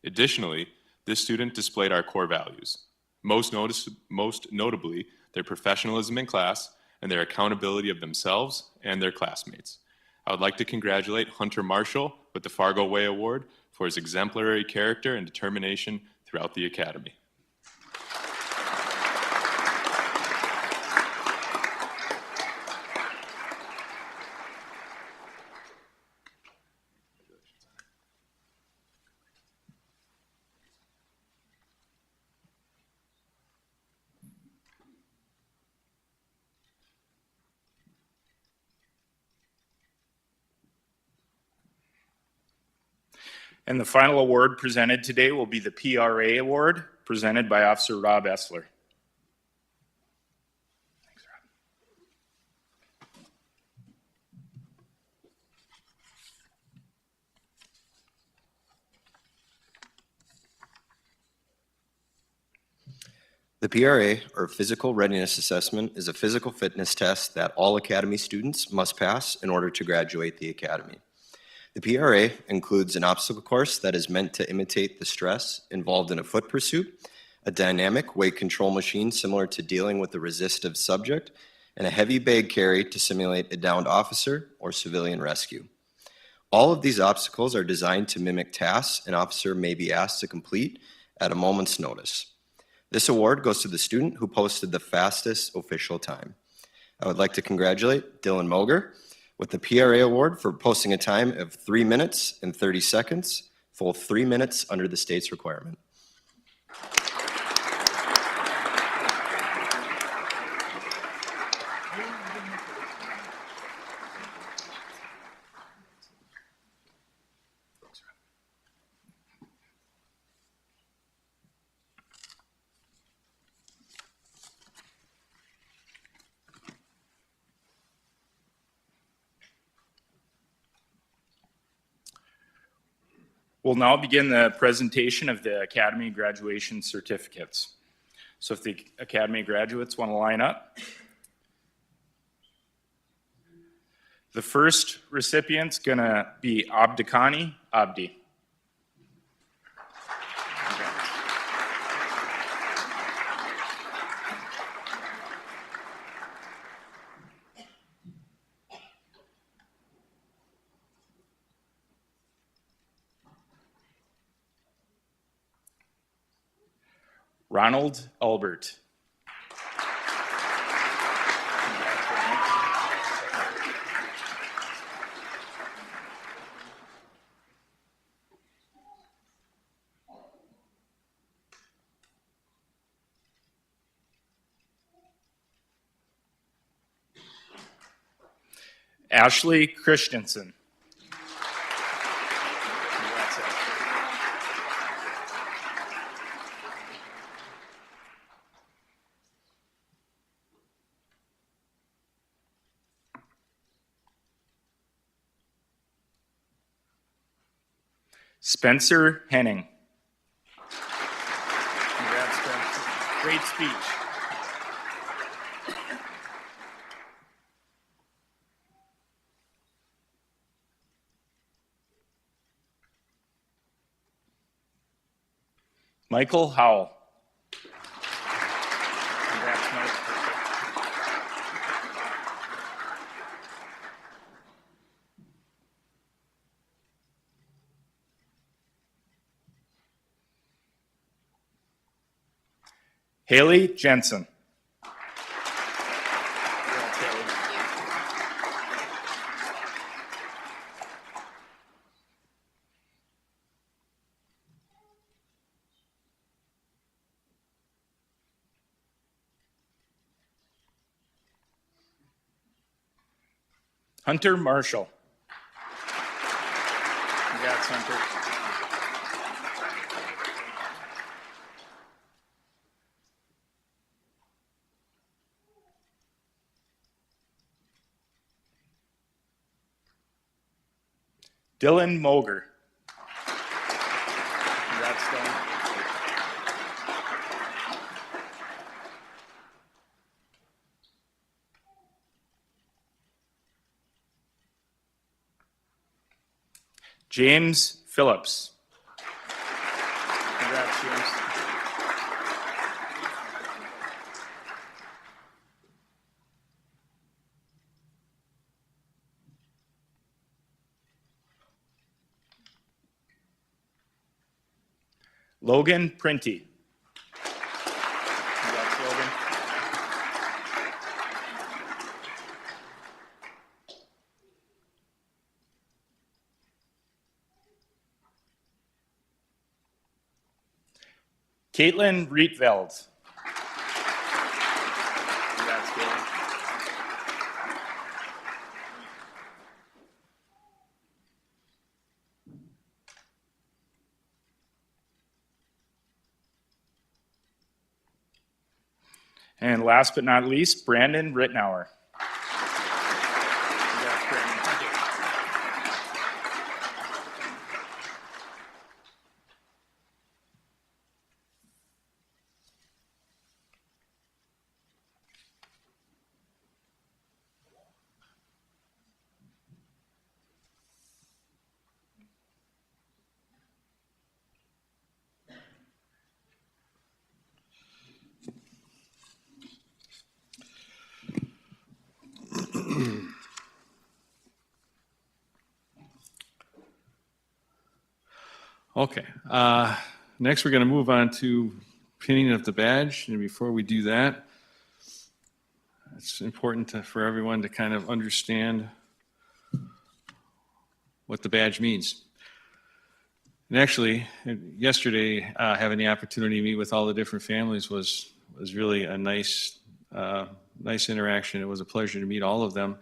Additionally, this student displayed our core values, most notably their professionalism in class and their accountability of themselves and their classmates. I would like to congratulate Hunter Marshall with the Fargo Way Award for his exemplary character and determination throughout the academy. And the final award presented today will be the PRA Award, presented by Officer Rob Essler. Thanks, Rob. The PRA, or Physical Readiness Assessment, is a physical fitness test that all Academy students must pass in order to graduate the Academy. The PRA includes an obstacle course that is meant to imitate the stress involved in a foot pursuit, a dynamic weight control machine similar to dealing with a resistive subject, and a heavy bag carry to simulate a downed officer or civilian rescue. All of these obstacles are designed to mimic tasks an officer may be asked to complete at a moment's notice. This award goes to the student who posted the fastest official time. I would like to congratulate Dylan Moger with the PRA Award for posting a time of 3 minutes and 30 seconds, full 3 minutes under the state's requirement. We'll now begin the presentation of the Academy graduation certificates. So if the Academy graduates want to line up. The first recipient's gonna be Abdikani Abdi. Ronald Albert. Ashley Christensen. Congrats, Ashley. Spencer Henning. Congrats, Spencer. Great speech. Michael Howell. Congrats, Mike. Haley Jensen. Congrats, Haley. Hunter Marshall. Congrats, Hunter. Dylan Moger. Congrats, Dylan. James Phillips. Congrats, James. Logan Printy. Congrats, Logan. Caitlin Rietveld. Congrats, Caitlin. And last but not least, Brandon Rittenauer. Congrats, Brandon. Thank you. Okay. Next, we're going to move on to pinning of the badge. And before we do that, it's important for everyone to kind of understand what the badge means. And actually, yesterday, having the opportunity to meet with all the different families was really a nice interaction. It was a pleasure to meet all of them.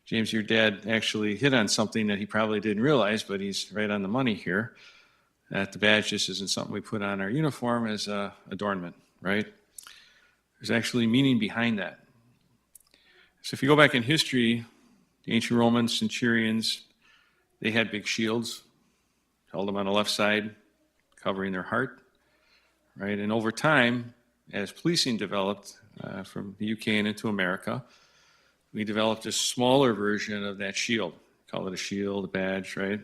James, your dad actually hit on something that he probably didn't realize, but he's right on the money here, that the badge just isn't something we put on our uniform as an adornment, right? There's actually meaning behind that. So if you go back in history, the ancient Romans, centurions, they had big shields, held them on the left side, covering their heart, right? And over time, as policing developed from the UK and into America, we developed a smaller version of that shield. Call it a shield, a badge, right?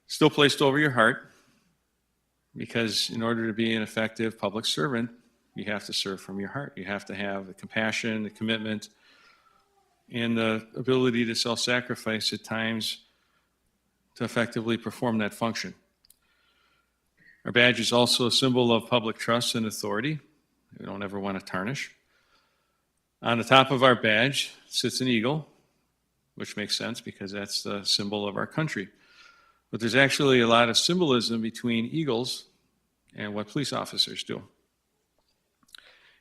Still placed over your heart, because in order to be an effective public servant, you have to serve from your heart. You have to have the compassion, the commitment, and the ability to self-sacrifice at times to effectively perform that function. Our badge is also a symbol of public trust and authority. We don't ever want to tarnish. On the top of our badge sits an eagle, which makes sense because that's the symbol of our country. But there's actually a lot of symbolism between eagles and what police officers do.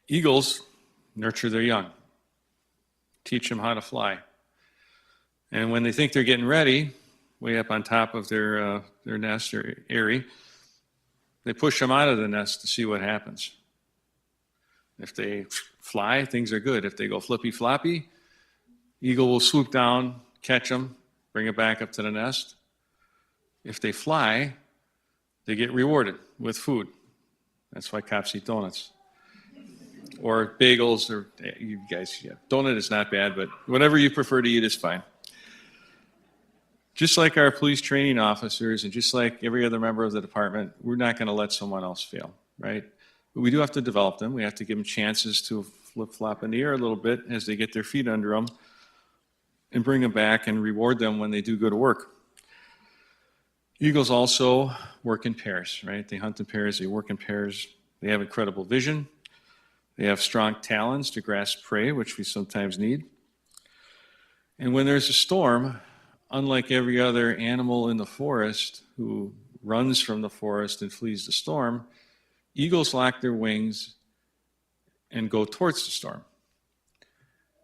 Eagles nurture their young, teach them how to fly, And when they think they're getting ready, way up on top of their nest or eyrie, they push them out of the nest to see what happens. If they fly, things are good. If they go flippy floppy, eagle will swoop down, catch them, bring it back up to the nest. If they fly, they get rewarded with food. That's why cops eat donuts. Or bagels, or you guys, yeah. Donut is not bad, but whatever you prefer to eat is fine. Just like our police training officers and just like every other member of the department, we're not going to let someone else fail, right? But we do have to develop them. We have to give them chances to flip-flop in the air a little bit as they get their feet under them and bring them back and reward them when they do good work. Eagles also work in pairs, right? They hunt in pairs, they work in pairs. They have incredible vision. They have strong talons to grasp prey, which we sometimes need. And when there's a storm, unlike every other animal in the forest who runs from the forest and flees the storm, eagles lock their wings and go towards the storm.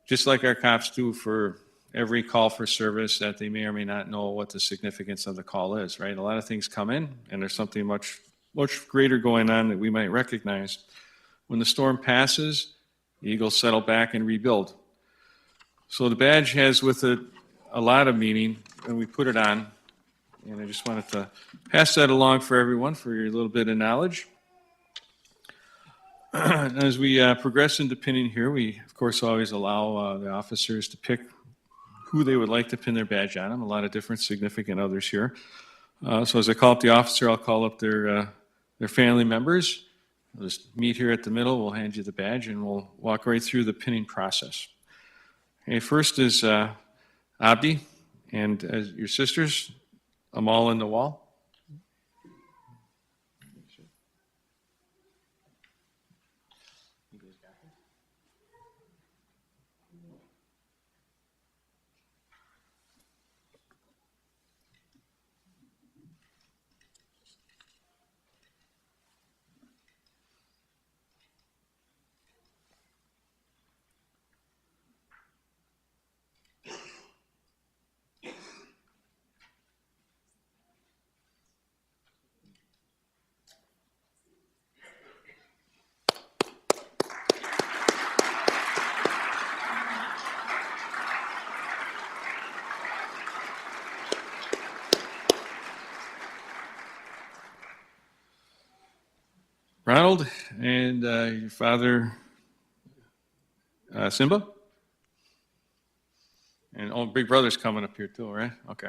Just like our cops do for every call for service that they may or may not know what the significance of the call is, right? A lot of things come in and there's something much greater going on that we might recognize. When the storm passes, the eagles settle back and rebuild. So the badge has with it a lot of meaning, and we put it on. And I just wanted to pass that along for everyone for your little bit of knowledge. As we progress into pinning here, we, of course, always allow the officers to pick who they would like to pin their badge on them. A lot of different significant others here. So as I call up the officer, I'll call up their family members. We'll just meet here at the middle. We'll hand you the badge, and we'll walk right through the pinning process. Okay, first is Abdi, and as your sisters, Amal and Nawal. Ronald, and your father, Simba? And oh, big brother's coming up here too, right? Okay.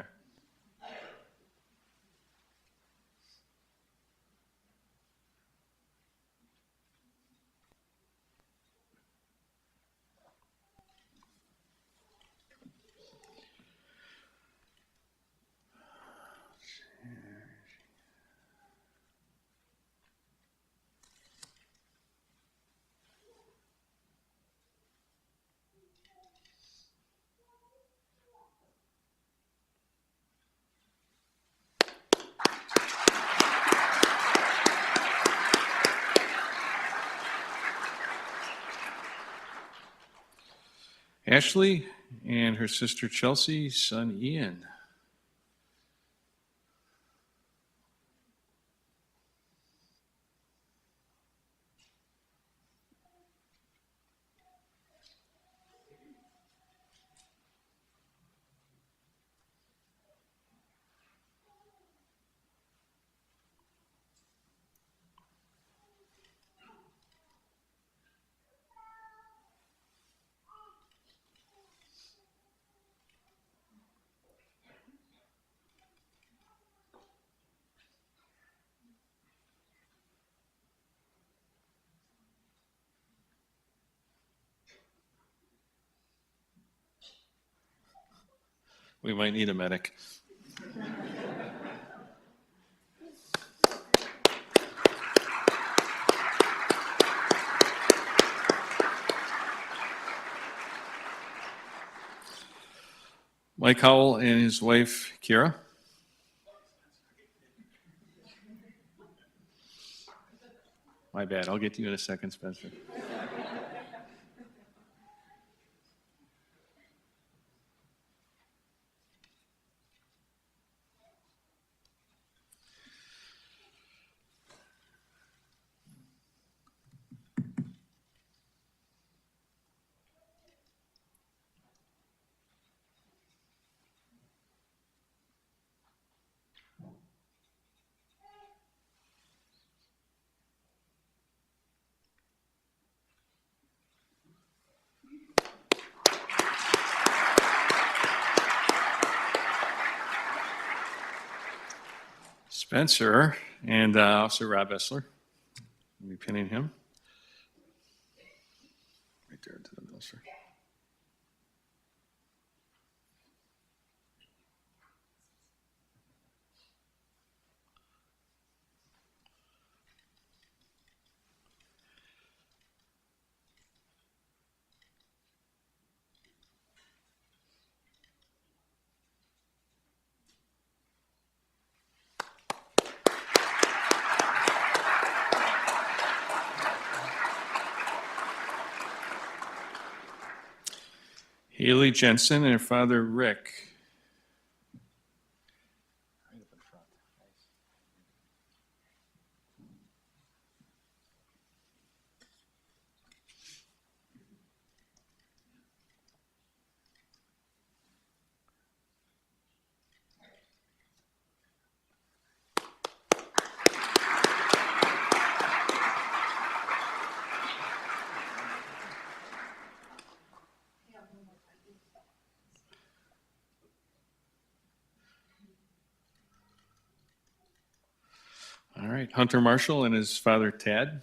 Ashley and her sister Chelsea, son Ian. We might need a medic. Mike Howell and his wife, Kira. My bad. I'll get to you in a second, Spencer. Spencer and Officer Rob Essler. We'll be pinning him. Right there to the middle, sir. Haley Jensen and her father Rick. All right, Hunter Marshall and his father Tad.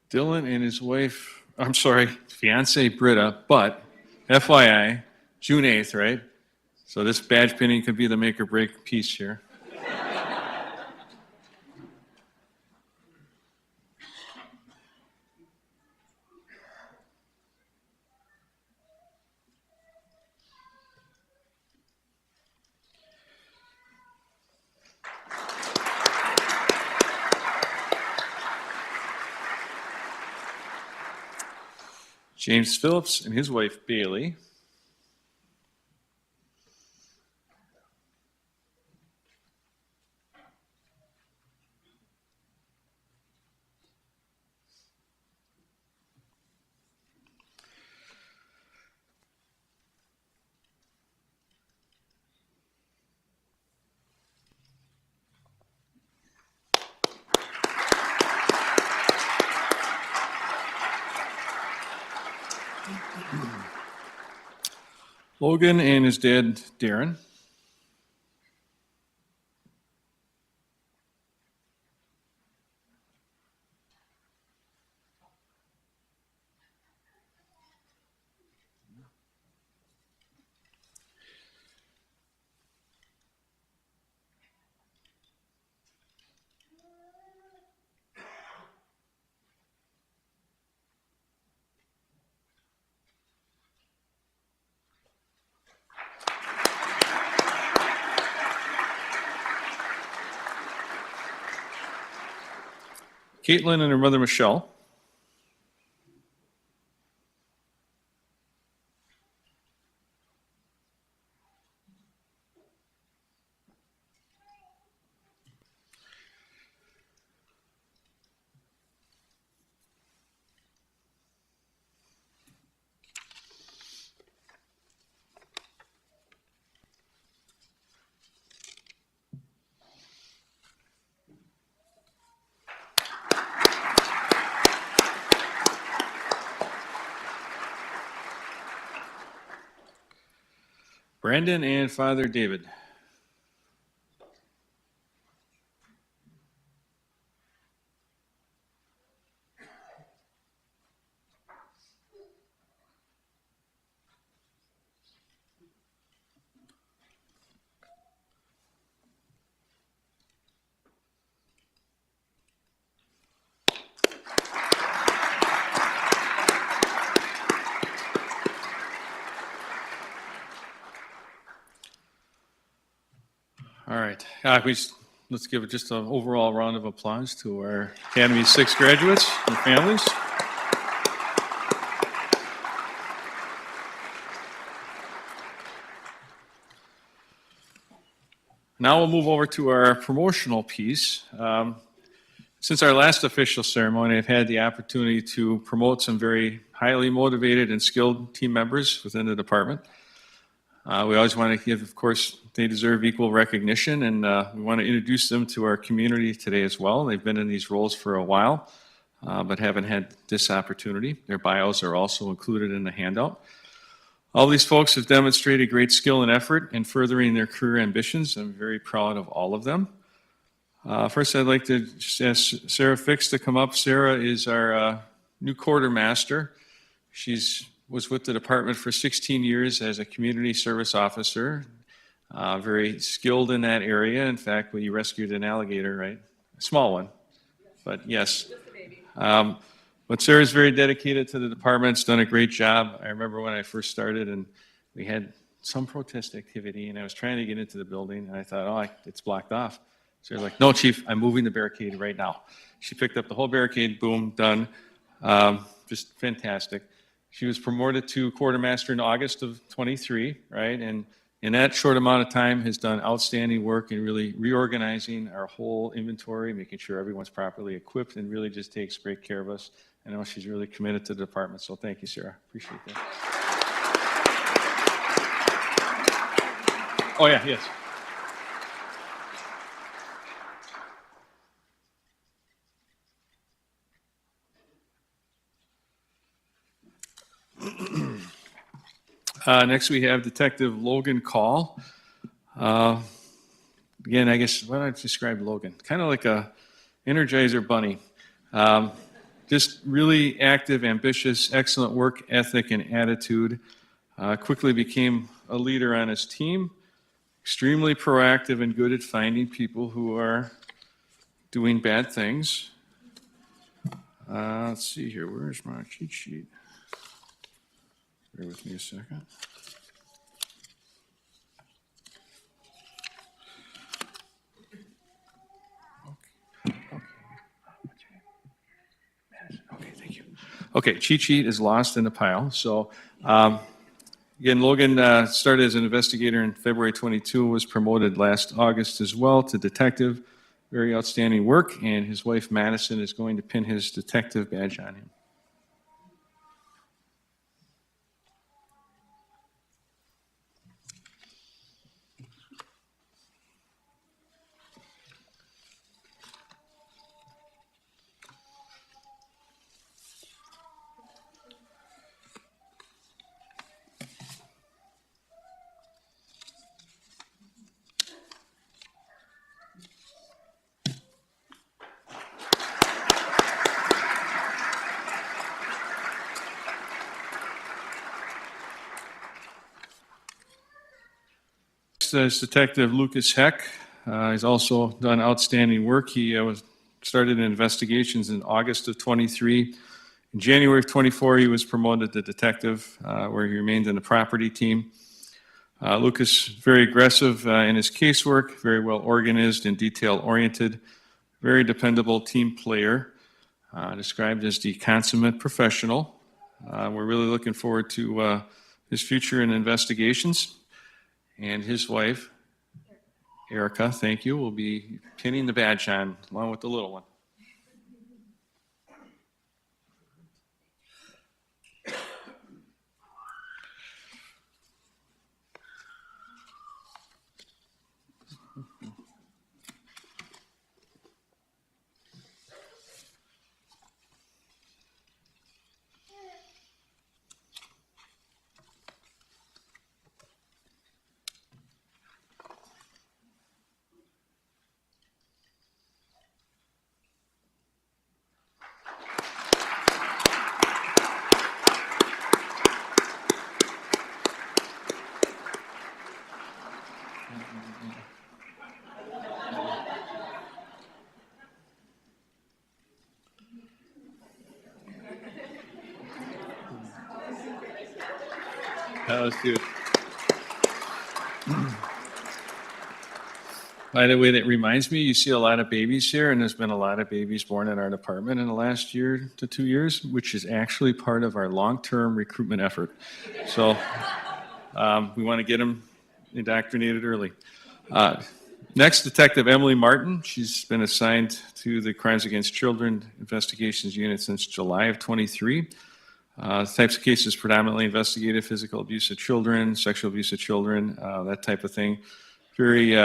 Dylan and his wife, I'm sorry, fiance Britta, but FYI, June 8th, right? So this badge pinning could be the make or break piece here. James Phillips and his wife Bailey. Logan and his dad Darren. Caitlin and her mother Michelle. Brandon and Father David. All right, let's give it just an overall round of applause to our Academy 6 graduates and families. Now we'll move over to our promotional piece. Since our last official ceremony, I've had the opportunity to promote some very highly motivated and skilled team members within the department. We always want to give, of course, they deserve equal recognition, and we want to introduce them to our community today as well. They've been in these roles for a while, but haven't had this opportunity. Their bios are also included in the handout. All these folks have demonstrated great skill and effort in furthering their career ambitions. I'm very proud of all of them. First, I'd like to just ask Sarah Fix to come up. Sarah is our new quartermaster. She's was with the department for 16 years as a community service officer, very skilled in that area. In fact, we rescued an alligator, right? A small one, but yes. But Sarah's very dedicated to the department, has done a great job. I remember when I first started and we had some protest activity and I was trying to get into the building and I thought, oh, it's blocked off. So they're like, no, Chief, I'm moving the barricade right now. She picked up the whole barricade, boom, done. Just fantastic. She was promoted to quartermaster in August of 23, right? And in that short amount of time has done outstanding work in really reorganizing our whole inventory, making sure everyone's properly equipped, and really just takes great care of us. I know she's really committed to the department, so thank you, Sarah. Appreciate that. Oh, yeah, yes. Next, we have Detective Logan Call. Again, I guess, why don't I describe Logan? Kind of like a Energizer bunny. Just really active, ambitious, excellent work ethic and attitude. Quickly became a leader on his team. Extremely proactive and good at finding people who are doing bad things. Let's see here. Where's my cheat sheet? Bear with me a second. Okay, thank you. Okay, cheat sheet is lost in the pile. So, again, Logan started as an investigator in February 22, was promoted last August as well to detective. Very outstanding work, and his wife Madison is going to pin his detective badge on him. Is Detective Lucas Heck. He's also done outstanding work. He started in investigations in August of 23. In January of 24, he was promoted to detective, where he remained in the property team. Lucas, very aggressive in his casework, very well organized and detail-oriented, very dependable team player, described as the consummate professional. We're really looking forward to his future in investigations. And his wife, Erica, thank you, will be pinning the badge on along with the little one. That was good. By the way, that reminds me, you see a lot of babies here, and there's been a lot of babies born in our department in the last year to 2 years, which is actually part of our long-term recruitment effort. So we want to get them indoctrinated early. Next, Detective Emily Martin. She's been assigned to the Crimes Against Children Investigations Unit since July of 23. Types of cases predominantly investigated: physical abuse of children, sexual abuse of children, that type of thing. Very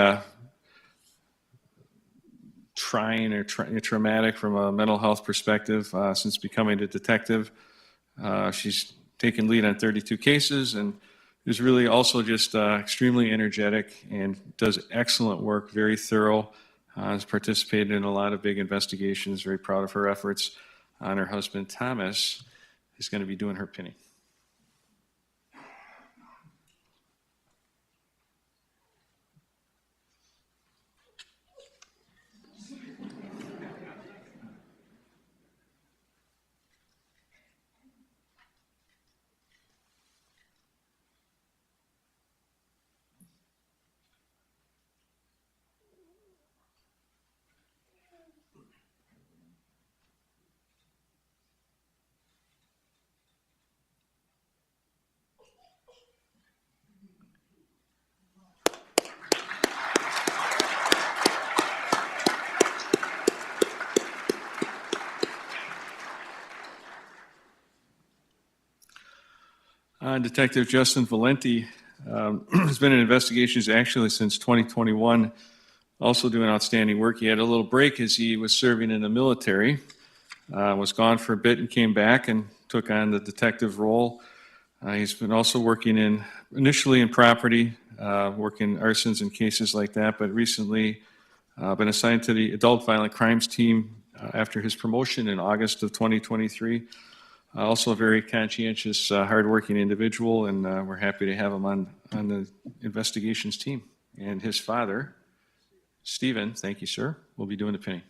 trying or traumatic from a mental health perspective since becoming a detective. She's taken lead on 32 cases and is really also just extremely energetic and does excellent work, very thorough, has participated in a lot of big investigations, very proud of her efforts. And her husband, Thomas, is going to be doing her pinning. Detective Justin Valenti has been in investigations actually since 2021, also doing outstanding work. He had a little break as he was serving in the military, was gone for a bit and came back and took on the detective role. He's been also working initially in property, working arsons and cases like that, but recently been assigned to the Adult Violent Crimes team after his promotion in August of 2023. Also a very conscientious, hardworking individual, and we're happy to have him on the investigations team. And his father, Stephen, thank you, sir, will be doing the pinning.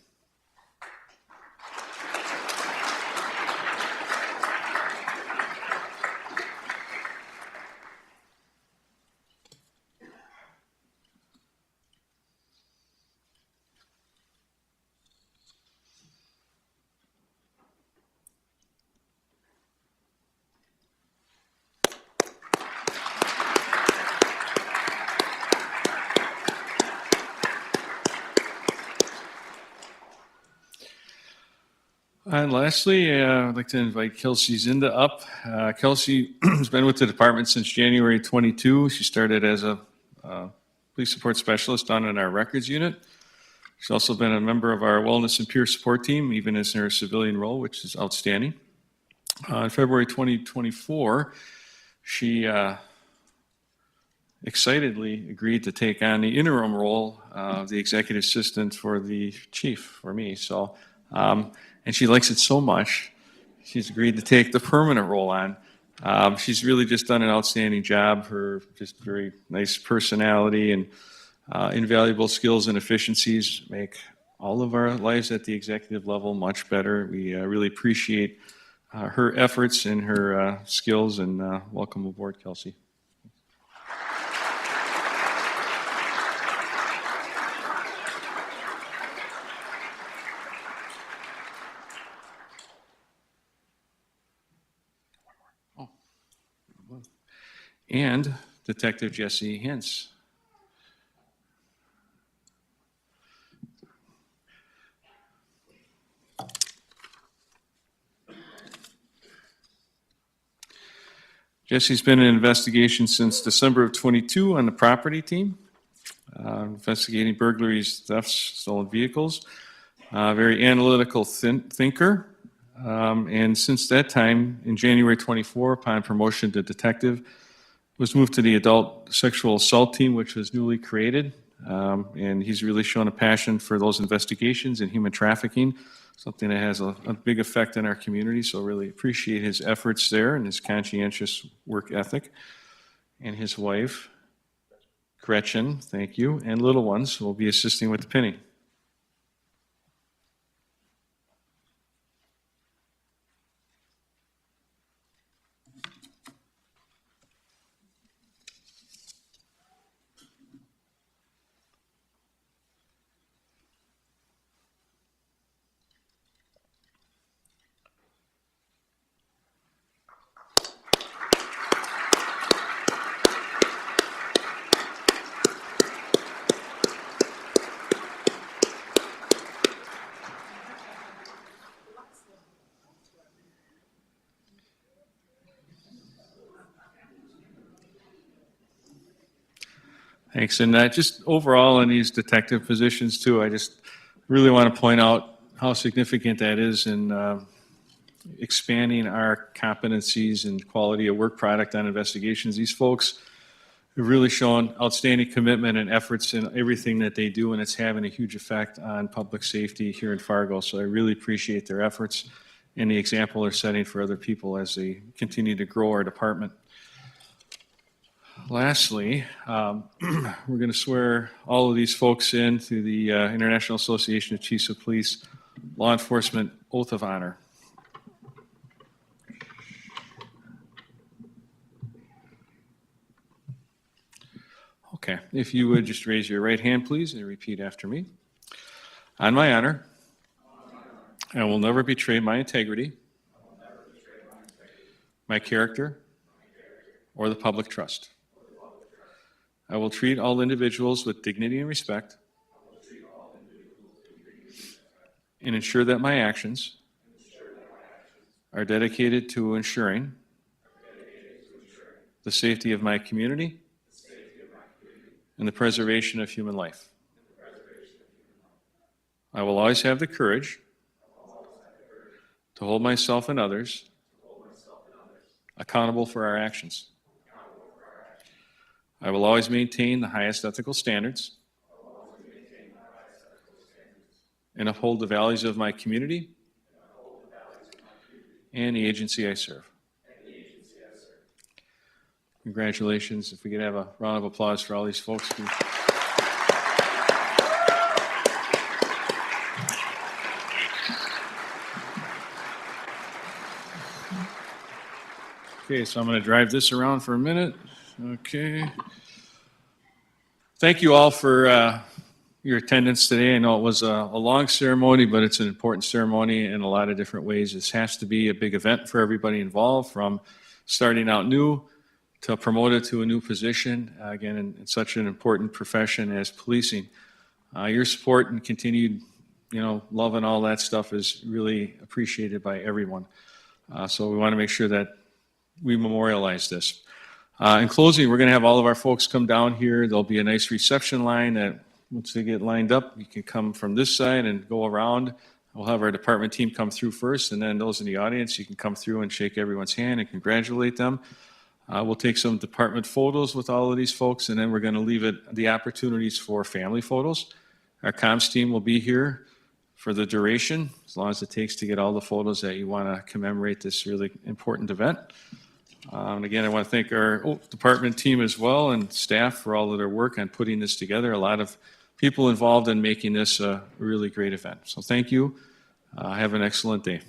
And lastly, I'd like to invite Kelsey Zinda up. Kelsey has been with the department since January 22. She started as a police support specialist down in our records unit. She's also been a member of our wellness and peer support team, even as in her civilian role, which is outstanding. In February 2024, she excitedly agreed to take on the interim role of the executive assistant for the chief, for me. So, and she likes it so much, she's agreed to take the permanent role on. She's really just done an outstanding job. Her just very nice personality and invaluable skills and efficiencies make all of our lives at the executive level much better. We really appreciate her efforts and her skills, and welcome aboard, Kelsey. And Detective Jesse Hintz. Jesse's been in investigation since December of 22 on the property team, investigating burglaries, thefts, stolen vehicles. Very analytical thinker. And since that time, in January 24, upon promotion to detective, was moved to the adult sexual assault team, which was newly created. And he's really shown a passion for those investigations and human trafficking, something that has a big effect in our community. So really appreciate his efforts there and his conscientious work ethic. And his wife, Gretchen, thank you, and little ones will be assisting with the pinning. Thanks. And just overall in these detective positions too, I just really want to point out how significant that is in expanding our competencies and quality of work product on investigations. These folks have really shown outstanding commitment and efforts in everything that they do, and it's having a huge effect on public safety here in Fargo. So I really appreciate their efforts and the example they're setting for other people as they continue to grow our department. Lastly, we're going to swear all of these folks in through the International Association of Chiefs of Police Law Enforcement Oath of Honor. Okay, if you would just raise your right hand, please, and repeat after me. On my honor, I will never betray my integrity, my character, or the public trust. I will treat all individuals with dignity and respect and ensure that my actions are dedicated to ensuring the safety of my community and the preservation of human life. I will always have the courage to hold myself and others accountable for our actions. I will always maintain the highest ethical standards and uphold the values of my community and the agency I serve. Congratulations. If we could have a round of applause for all these folks. Okay, so I'm going to drive this around for a minute. Okay. Thank you all for your attendance today. I know it was a long ceremony, but it's an important ceremony in a lot of different ways. This has to be a big event for everybody involved, from starting out new to promoted to a new position, again, in such an important profession as policing. Your support and continued, love and all that stuff is really appreciated by everyone. So we want to make sure that we memorialize this. In closing, we're going to have all of our folks come down here. There'll be a nice reception line that once they get lined up, you can come from this side and go around. We'll have our department team come through first, and then those in the audience, you can come through and shake everyone's hand and congratulate them. We'll take some department photos with all of these folks, and then we're going to leave it the opportunities for family photos. Our comms team will be here for the duration, as long as it takes to get all the photos that you want to commemorate this really important event. And again, I want to thank our department team as well and staff for all of their work on putting this together. A lot of people involved in making this a really great event. So thank you. Have an excellent day.